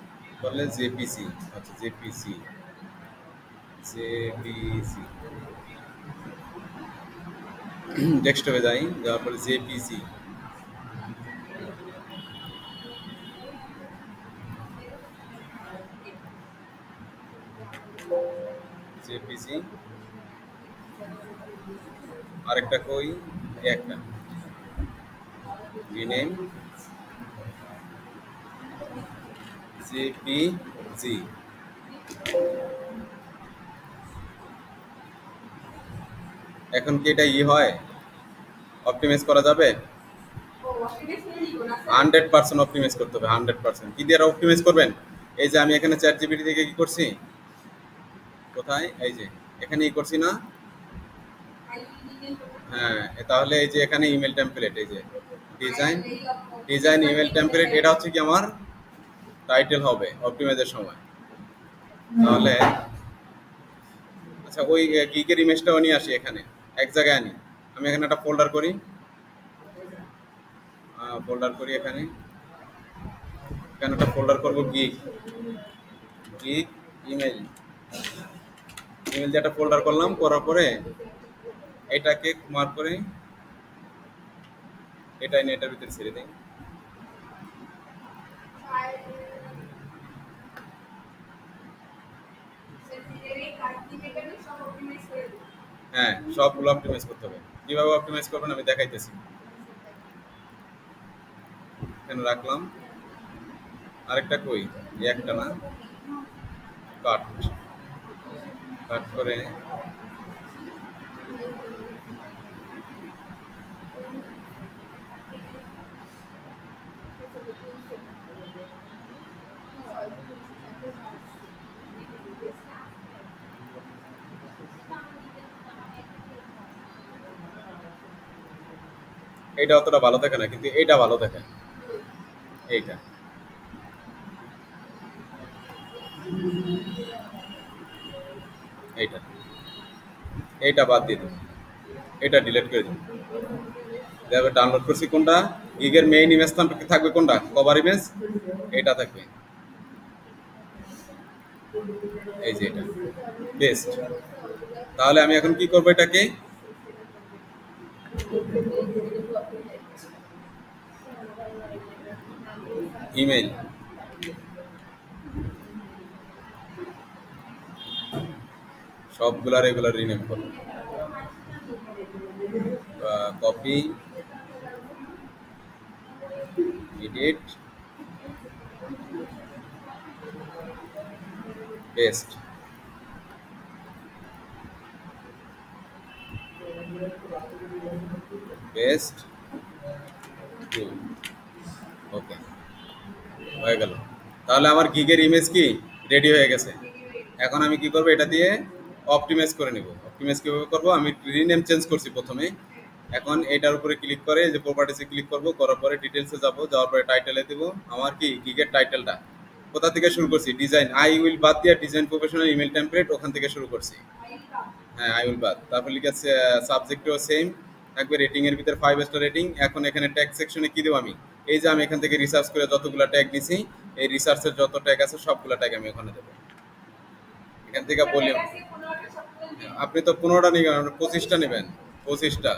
করলে জেপিসি। আচ্ছা, জেপিসি, জেপিসি ডেস্কটপে যাই, যাওয়ার পরে জেপিসি, জেপিসি আরেকটা কই, একটা রিনেম জেপিজি। এখন কি এটা হয়, অপটিমাইজ করা যাবে? 100% অপটিমাইজ করতে হবে, 100%। কি দিয়ে অপটিমাইজ করবেন? এই যে আমি এখানে চ্যাট জিপিটি থেকে কি করছি, কোথায়, এই যে এখানে করছি না? হ্যাঁ, তাহলে এই যে এখানে ইমেল টেমপ্লেট, এই যে ডিজাইন, ডিজাইন ইমেল টেমপ্লেট, এটা হচ্ছে কি আমার টাইটেল হবে অপটিমাইজের সময়। তাহলে আচ্ছা, ওই গিগের ইমেজটাও নিয়ে আসি এখানে, এক জায়গায় আনি। আমি এখানে একটা ফোল্ডার করি, এখানে একটা ফোল্ডার করবো, গিগ, গিগ ইমেল, ইমেল দিয়ে একটা ফোল্ডার করলাম, করার পরে এটাকে মার্ক করে এটাই নিয়ে এটার ভিতরে ছেড়ে দিই। হ্যাঁ, সবগুলো অপটিমাইজ করতে হবে। কিভাবে অপটিমাইজ করবেন আমি দেখাইতেছি। এখানে রাখলাম, আরেকটা কই, একটা না, কাট, কাট করে এইটা অতটা ভালো দেখে না, কিন্তু এইটা ভালো দেখে, এইটা। এইটা, এইটা বাদ দিয়ে দেবো, এটা ডিলিট করে দেবো। দেখো ডাউনলোড করছি কোনটা, গিগের মেইন ইমেজ থাকবে কোনটা, কভার ইমেজ, এটা থাকবে, এই যে এটা বেস্ট। তাহলে আমি এখন কি করবো, এটাকে ইমেল, সবগুলা রেগুলার রিনেম করবো, কপি, এডিট, পেস্ট, পেস্ট, ওকে, হয়ে গেল। তাহলে আমার গিগের ইমেজ কি রেডি হয়ে গেছে। এখন আমি কি করবো, এটা দিয়ে অপটিমাইজ করে নিব। অপটিমাইজ কিভাবে করবো, আমি রিনেম চেঞ্জ করছি প্রথমে। এখন এটার উপরে ক্লিক করে যে প্রপার্টিসে ক্লিক করব, করার পরে ডিটেলসে যাব, যাওয়ার পরে টাইটেলে দেবো আমার কি গিগের টাইটেলটা। কোথা থেকে শুরু করছি, ডিজাইন আই উইল বাদ দিয়ে ডিজাইন প্রফেশনাল ইমেল টেমপ্লেট, ওখান থেকে শুরু করছি। হ্যাঁ, আই উইল বাদ, তারপর লিখেছে সাবজেক্টও সেম থাকবে, রেটিং এর ভিতরে 5 স্টার রেটিং। এখন এখানে ট্যাগ সেকশনে কি দেবো আমি, এই যে আমি এখান থেকে রিসার্চ করে যতগুলো ট্যাগ নিছি, এই রিসার্চের যত ট্যাগ আছে সবগুলো ট্যাগ আমি ওখানে দেবো। এখান থেকে বলি, আপনি তো 15টা নিবেন, 25টা নেবেন, 25টা।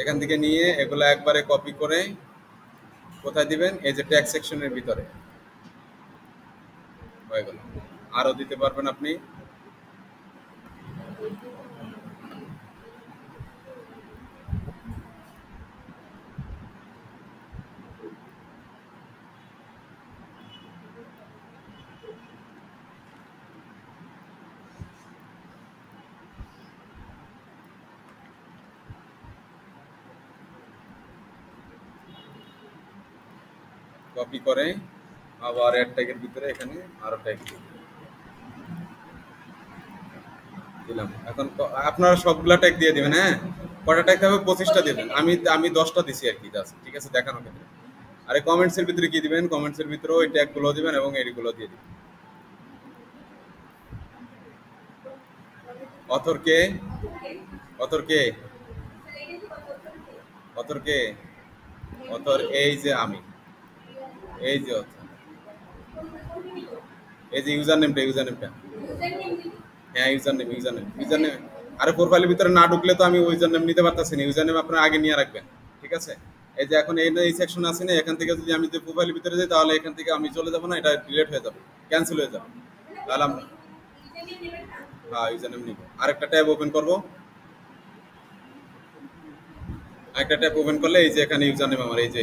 এখান থেকে নিয়ে এগুলো একবারে কপি করে কোথায় দিবেন, এই যে ট্যাগ সেকশনের ভিতরে হয়ে গেল। আরো দিতে পারবেন আপনি। কপি করে আবার অ্যাড ট্যাগের ভিতরে এখানে আরো ট্যাগ দিলাম। এখন আপনারা সবগুলা ট্যাগ দিয়ে দিবেন। হ্যাঁ, কটা ট্যাগ হবে? 25টা দিবেন। আমি 10টা দিছি আর কি, জাস্ট ঠিক আছে দেখানোর ক্ষেত্রে। আরে কমেন্টস এর ভিতরে কি দিবেন? কমেন্টস এর ভিতরে ওই ট্যাগ গুলো দিবেন এবং এইগুলো দিয়ে দিবেন। অথর কে? অথর কে? অথর কে? অথর এই যে আমি, এই যে অথর, এই যে ইউজার নেমটা, হ্যাঁ ইউজার নেম। আরে প্রোফাইলের ভিতরে না ঢুকলে তো আমি ইউজার নেম নিতে পারতাছি না। ইউজার নেম আপনার আগে নিয়ে রাখবেন, ঠিক আছে? এই যে এখন এই সেকশন আছে না, এখান থেকে যদি আমি যে প্রোফাইলের ভিতরে যাই তাহলে এখান থেকে আমি চলে যাবো না, এটা ডিলিট হয়ে যাবে, ক্যান্সেল হয়ে যাবে। তাহলে হ্যাঁ ইউজার নেম নিব। আরেকটা ট্যাব ওপেন করব। আরেকটা ট্যাব ওপেন করলে এই যে এখানে ইউজার নেম আমার, এই যে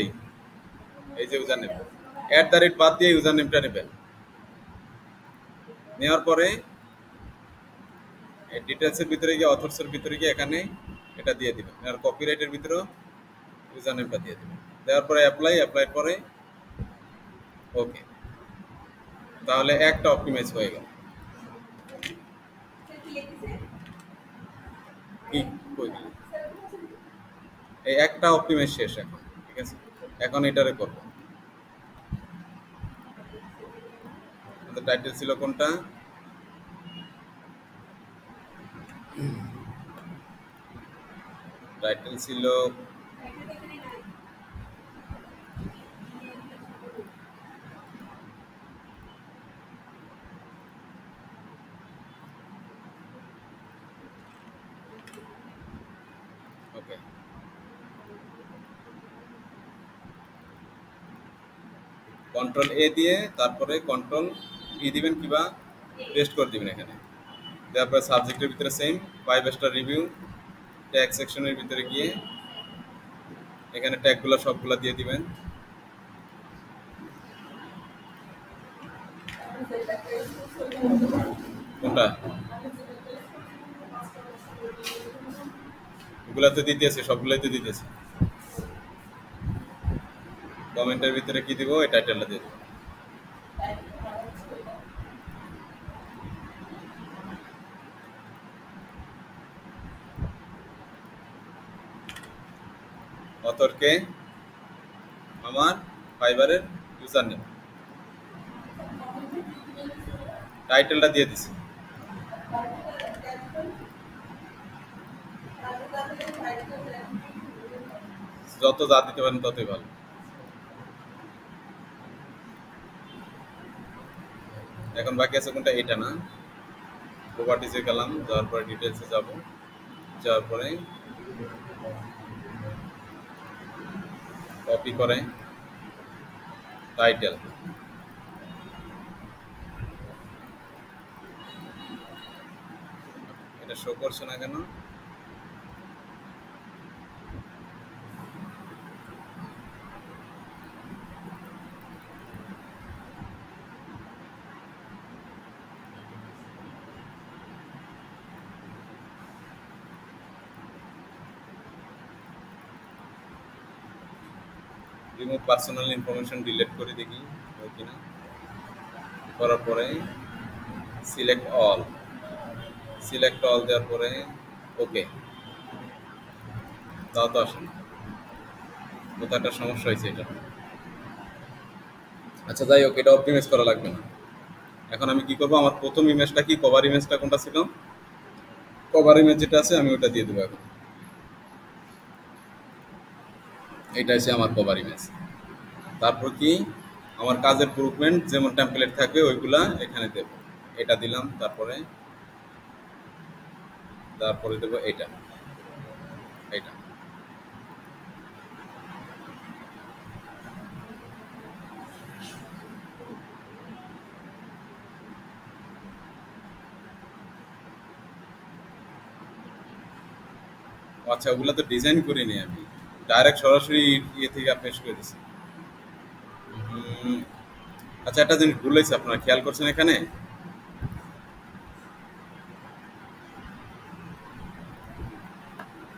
ইউজার নেম, @ বাদ দিয়ে ইউজার নেমটা নেবেন। নেওয়ার পরে ডিটেলসের ভিতরে গিয়ে অথরসের ভিতরে গিয়ে এখানে এটা দিয়ে দিবেন। আর কপিরাইটের ভিতরে ইউজার নেমটা দিয়ে দিবেন। দেওয়ার পরে অ্যাপ্লাইয়ের পরে ওকে। তাহলে একটা অপটিমাইজ হয়ে গেল। কি এই একটা অপটিমাইজ শেষ এখন, ঠিক আছে? এখন এটারে করব। আমাদের টাইটেল ছিল কোনটা? টাইটেল ছিল ওকে, কন্ট্রোল-A দিয়ে তারপরে কন্ট্রোল-V দিবেন কিবা পেস্ট করে দিবেন এখানে। তারপরে সাবজেক্টের ভিতরে সেম 5 স্টার রিভিউ, ট্যাগ সেকশনের ভিতরে গিয়ে এখানে ট্যাগগুলো সবগুলা দিয়ে দিবেন। কোনটা? এগুলা তো দিতেছে, সবগুলাই তো দিতেছে। কমেন্টের ভিতরে কি দিব? এই টাইটেলটা দিয়ে দিব। অথরকে আমার ফাইবারের ইউজার নেম, টাইটেলটা দিয়ে দিছি। যত যা দিতে পারেন ততই ভালো। এখন বাকি আছে কোনটা? এটা না, প্রপার্টিসে গেলাম, যাওয়ার পরে ডিটেলসে যাব, যাওয়ার পরে কপি করে টাইটেল, এটা শো করছে না কেন? রিমুভ পার্সোনাল ইনফরমেশন ডিলিট করে দেখি হয় কিনা। করার পরে সিলেক্ট অল দেওয়ার পরে ওকে। তাও তো আসে না, কোথাও একটা সমস্যা হয়েছে এটা। আচ্ছা যাই হোক, এটা অপটিমাইজ করা লাগবে না। এখন আমি কি করব? আমার প্রথম ইমেজটা কি, কভার ইমেজটা কোনটা ছিল? কভার ইমেজ যেটা আছে আমি ওটা দিয়ে দেবো। এখন এইটা হচ্ছে আমার কভার ইমেজ। তারপর কি আমার কাজের প্রুফমেন্ট যেমন টেমপ্লেট থাকবে ওইগুলা এখানে দেব। এটা দিলাম, তারপরে দেবো এটা। এটা আচ্ছা, ওগুলো তো ডিজাইন করিনি আমি, ডাইরেক্ট সরাসরি ইয়ে থেকে পেশ করে দিছি। উম, আচ্ছা, একটা জিনিস ভুল হয়েছে, আপনারা খেয়াল করছেন এখানে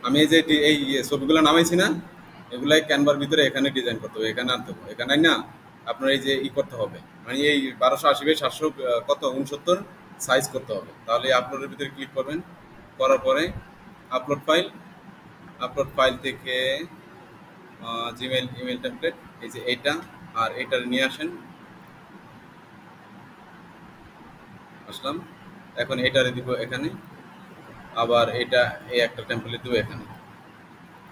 আমি এই যে এই ছবিগুলো নামাইছি না, এগুলাই ক্যানভার ভিতরে এখানে ডিজাইন করতে হবে, এখানে আনতে হবে, এখানে না আপনার এই যে করতে হবে, মানে এই 1280 বাই 700 কত 69 সাইজ করতে হবে। তাহলে আপলোডের ভিতরে ক্লিক করবেন, করার পরে আপলোড ফাইল, আপলোড ফাইল থেকে জিমেল ইমেল টেমপ্লেট, এই যে এইটা আর এইটা নিয়ে আসেন। আসলাম, এখন এটারে দিব এখানে, আবার এটা এই একটা টেমপ্লেট দেবো এখানে,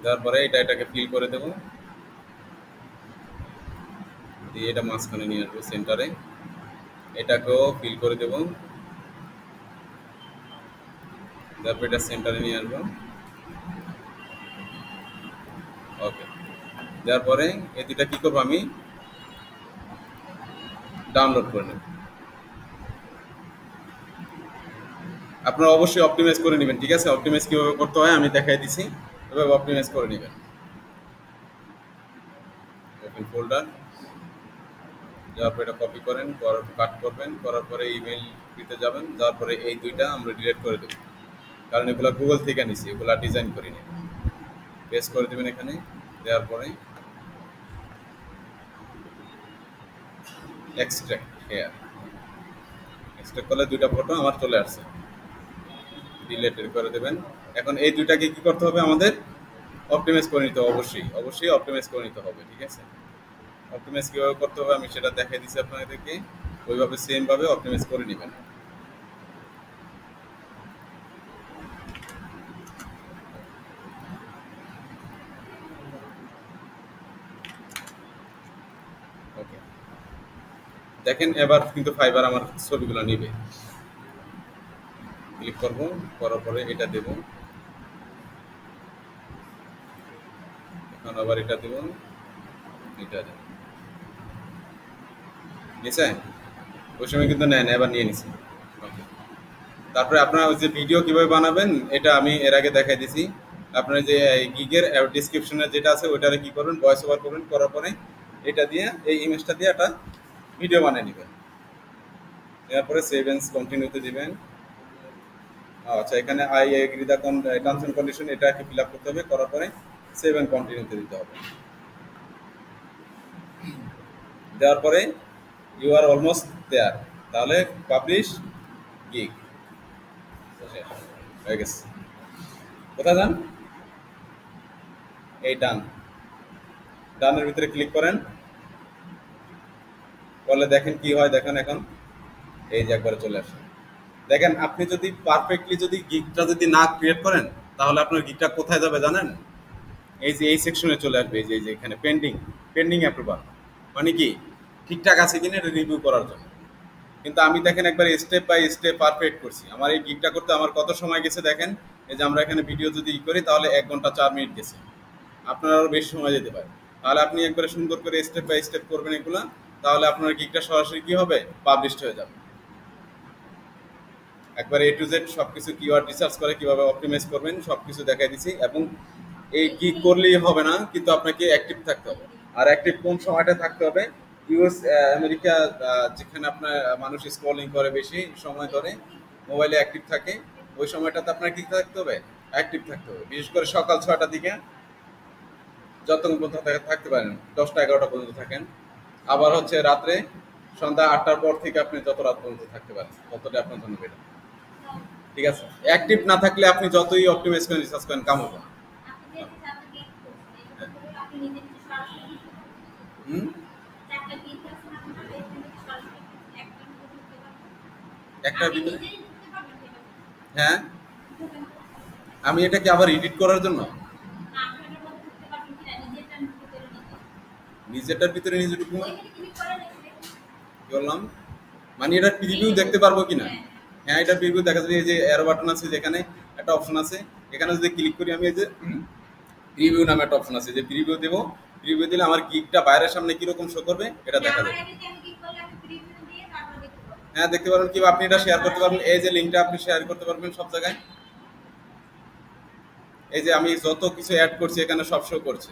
দেওয়ার পরে এটাকে ফিল করে দেবো, দিয়ে এটা মাঝখানে নিয়ে আসবো সেন্টারে, এটাকেও ফিল করে দেবো, তারপর এটা সেন্টারে নিয়ে আসবো। ওকে, দেওয়ার পরে এই দুটা কি করবো আমি ডাউনলোড করে নেব। আপনারা অবশ্যই অপটিমাইজ করে নেবেন, ঠিক আছে? অপটিমাইজ কীভাবে করতে হয় আমি দেখাই দিছি, এভাবে অপটিমাইজ করে নেবেন। ওপেন ফোল্ডার, যাওয়ার পরে এটা কপি করেন, কাট করবেন, করার পরে ইমেল দিতে যাবেন, যাওয়ার পরে এই দুইটা আমরা ডিলিট করে দেবো, কারণ এগুলো গুগল থেকে নিছি, এগুলা ডিজাইন করিনি। পেস্ট করে দেবেন এখানে, দেওয়ার পরে এক্সট্রাক্ট হেয়ার, এক্সট্রাক্ট করলে দুইটা ফটো আমার চলে আসছে, ডিলিট করে দেবেন। এখন এই দুইটাকে কি করতে হবে আমাদের অপটিমাইজ করে নিতে হবে, অবশ্যই অপটিমাইজ করে নিতে হবে, ঠিক আছে? অপটিমাইজ কীভাবে করতে হবে আমি সেটা দেখাই দিচ্ছি আপনাদেরকে, ওইভাবে সেমভাবে অপটিমাইজ করে নেবেন। ওকে, দেখেন এবার কিন্তু ফাইবার আমার ছবিগুলো নিবে। ক্লিক করব, করার পরে এটা দেব, এখন আবার এটা দেব, এটা দেব, নিচে ওই সময় কিন্তু নেন, এবার নিয়ে নিছি। ওকে, তারপরে আপনারা ওই যে ভিডিও কিভাবে বানাবেন এটা আমি এর আগে দেখাই দিছি। আপনার যে গিগের ডিসক্রিপশনে যেটা আছে ওইটারে কি করবেন, ভয়েস ওভার করবেন, করার পরে এটা দিয়ে এই ইমেজটা দিয়ে একটা ভিডিও বানিয়ে নেবেন, এরপরে সেভ এন্ড কন্টিনিউতে দিবেন। আচ্ছা, এখানে I agree the terms and condition এটাকে ফিল আপ করতে হবে, করার পরে সেভ এন্ড কন্টিনিউতে দিতে হবে। দেওয়ার পরে ইউ আর অলমোস্ট দেয়ার, তাহলে পাবলিশ গিগ হয়ে গেছে। কোথায় যান, এই ডান, ডানের ভিতরে ক্লিক করেন, করলে দেখেন কি হয়, দেখেন এখন এই যে একবারে চলে আসে। দেখেন আপনি যদি পারফেক্টলি যদি গিগটা যদি না ক্রিয়েট করেন তাহলে আপনার গিগটা কোথায় যাবে জানেন, এই যে এই সেকশনে চলে আসবে, এই যে এখানে পেন্ডিং অ্যাপ্রুভাল, মানে কি ঠিকঠাক আছে কিনা এটা রিভিউ করার জন্য। কিন্তু আমি দেখেন একবার স্টেপ বাই স্টেপ পারফেক্ট করছি, আমার এই গিগটা করতে আমার কত সময় গেছে দেখেন। এই যে আমরা এখানে ভিডিও যদি করি তাহলে 1 ঘন্টা 4 মিনিট গেছে, আপনার আরও বেশি সময় যেতে পারে। তাহলে আপনি একবারে সুন্দর করে স্টেপ বাই স্টেপ করবেন এগুলা, তাহলে আপনার গিগটা সরাসরি কি হবে, পাবলিশড হয়ে যাবে। একবার এ টু জেড সবকিছু কিওয়ার্ড রিসার্চ করে কিভাবে অপটিমাইজ করবেন সবকিছু দেখাই দিছি। এবং এই গিগ করলেই হবে না, কিন্তু আপনাকে অ্যাক্টিভ থাকতে হবে। আর অ্যাক্টিভ কোন সময়টা থাকতে হবে, ইউএস আমেরিকা যেখানে আপনার মানুষ স্ক্রলিং করে বেশি সময় ধরে মোবাইলে অ্যাক্টিভ থাকে, ওই সময়টাতে আপনার কি থাকতে হবে, অ্যাক্টিভ থাকতে হবে। বিশেষ করে সকাল 6টার দিকে যতক্ষণ পর্যন্ত থাকতে পারেন, 10টা 11টা পর্যন্ত থাকেন। আবার হচ্ছে রাত্রে সন্ধ্যা 8টার পর থেকে আপনি যত রাত পর্যন্ত থাকতে পারেন ততটা আপনার জন্য বেটার, ঠিক আছে? অ্যাক্টিভ না থাকলে আপনি যতই অপটিমাইজ করেন রিসার্চ করেন কাম হবে না। হুম, একটার ভিতরে, হ্যাঁ আমি এটাকে আবার এডিট করার জন্য নিজেটার ভিতরে নিজে ঢুকবো বললাম, মানে এটা প্রিভিউ দেখতে পারবো কিনা। হ্যাঁ, এটা প্রিভিউ দেখা যাবে, এই যে অ্যারো বাটন আছে, যেখানে একটা অপশন আছে, এখানে যদি ক্লিক করি আমি এই যে প্রিভিউ নামে একটা অপশন আছে, যে প্রিভিউ দেবো, প্রিভিউ দিলে আমার গিগটা বাইরের সামনে কিরকম শো করবে এটা দেখা যাবে। হ্যাঁ দেখতে পারবেন, কিংবা আপনি এটা শেয়ার করতে পারবেন, এই যে লিঙ্কটা আপনি শেয়ার করতে পারবেন সব জায়গায়। এই যে আমি যত কিছু অ্যাড করছি এখানে সব শো করছে।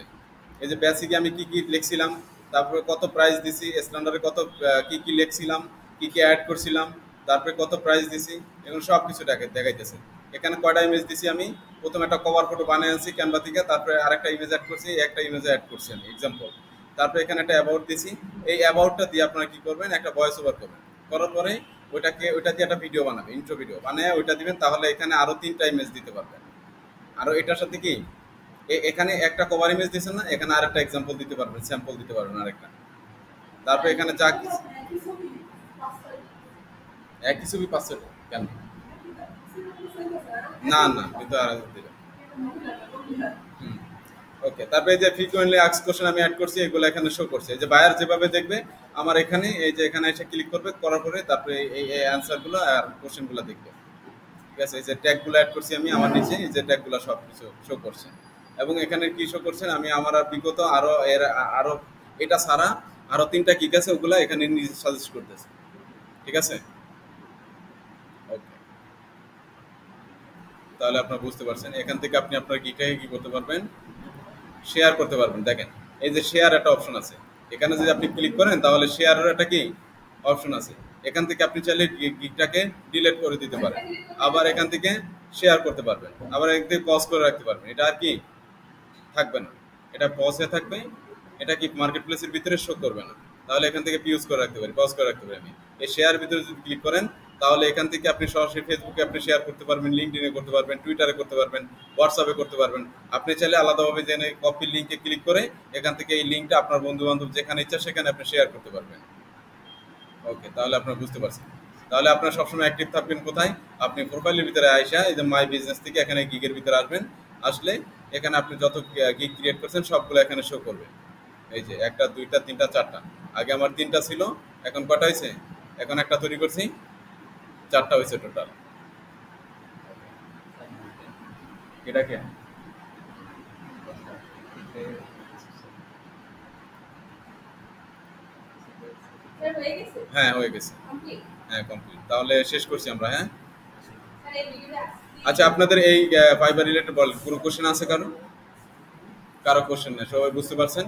এই যে বেসিকে আমি কি কি লিখছিলাম, তারপরে কত প্রাইস দিছি, স্ট্যান্ডার্ডে কত কি কি লিখছিলাম, কি কি অ্যাড করছিলাম, তারপরে কত প্রাইস দিছি, এগুলো সব কিছু দেখাইতেছে। এখানে কয়টা ইমেজ দিছি আমি, প্রথম একটা কভার ফটো বানিয়ে আনছি ক্যানভা থেকে, তারপরে আরেকটা ইমেজ অ্যাড করছি, একটা ইমেজ অ্যাড করছি আমি এক্সাম্পল। তারপরে এখানে একটা অ্যাবাউট দিছি, এই অ্যাবাউটটা দিয়ে আপনারা কি করবেন, একটা ভয়েস ওভার করবেন, করার পরে ওইটা দিয়ে একটা ভিডিও বানাবে, ইন্ট্রো ভিডিও বানিয়ে ওইটা দিবেন, তাহলে এখানে আরো 3টা ইমেজ দিতে পারবেন। আরো এটার সাথে কি এখানে একটা কভার ইমেজ দিয়েছেন না, এখানে আরেকটা এক্সাম্পল দিতে পারবেন, স্যাম্পল দিতে পারবেন আরেকটা। তারপরে এখানে যা একই ছবি 500 কেন, না না কিন্তু আর দিবেন। ওকে, তারপরে এই যে ফ্রিকোয়েন্টলি আস্ক কোশ্চেন আমি অ্যাড করছি, এগুলো এখানে শো করছে। এই যে বায়ার যেভাবে দেখবে আমার এখানে, এই যে এখানে এসে ক্লিক করবে, করার পরে তারপরে এই অ্যান্সারগুলো আর কোশ্চেনগুলো দেখবে। ঠিক আছে, এই যে ট্যাগগুলো অ্যাড করছি আমি আমার নিচে, এই যে ট্যাগগুলো সব কিছু শো করছে। এবং এখানে কি শো করছেন, আমি আমার আর বিগত আরো আরো এটা ছাড়া আরো 3টা কিক আছে, ওগুলা এখানে নিজে সাজেস্ট করতেছে। ঠিক আছে, ওকে, তাহলে আপনারা বুঝতে পারছেন। এখান থেকে আপনি আপনার গিকটাকে কি করতে পারবেন, শেয়ার করতে পারবেন। দেখেন এই যে শেয়ার একটা অপশন আছে, এখানে যদি আপনি ক্লিক করেন তাহলে শেয়ারের একটা কি অপশন আছে। এখান থেকে আপনি চাইলে গিকটাকে ডিলিট করে দিতে পারেন, আবার এখান থেকে শেয়ার করতে পারবেন, আবার এখান থেকে পজ করে রাখতে পারবেন। এটা আর কি থাকবে না, এটা পজ হয়ে থাকবে, এটা কি মার্কেট প্লেসের ভিতরে শো করবে না। তাহলে এখান থেকে পিউজ করে রাখতে পারি, পজ করে রাখতে পারি। আমি এই শেয়ার ভিতরে যদি ক্লিক করেন তাহলে এখান থেকে আপনি সরাসরি ফেসবুকে আপনি শেয়ার করতে পারবেন, লিঙ্কডইনে করতে পারবেন, টুইটারে করতে পারবেন, হোয়াটসঅ্যাপে করতে পারবেন। আপনি চাইলে আলাদাভাবে জেনে কপি লিঙ্কে ক্লিক করে এখান থেকে এই লিঙ্কটা আপনার বন্ধু বান্ধব যেখানে ইচ্ছা সেখানে আপনি শেয়ার করতে পারবেন। ওকে, তাহলে আপনারা বুঝতে পারছেন। তাহলে আপনারা সবসময় অ্যাক্টিভ থাকবেন কোথায়, আপনি প্রোফাইলের ভিতরে আইসা এই যে মাই বিজনেস থেকে এখানে গিগের ভিতরে আসবেন। আসলে এখানে আপনি যত গিগ ক্রিয়েট করছেন সবগুলো এখানে শো করবে। এই যে 1টা 2টা 3টা 4টা, আগে আমার 3টা ছিল, এখন কটা হয়েছে, এখন একটা তৈরি করছি, 4টা হয়েছে টোটাল। এটা কে, হ্যাঁ হয়ে গেছে, হ্যাঁ কমপ্লিট। তাহলে শেষ করছি আমরা, হ্যাঁ। আচ্ছা, আপনাদের এই ফাইবার রিলেটেড বল কোনো কোশ্চেন আছে কারো, কারো কোশ্চেন নেই, সবাই বুঝতে পারছেন?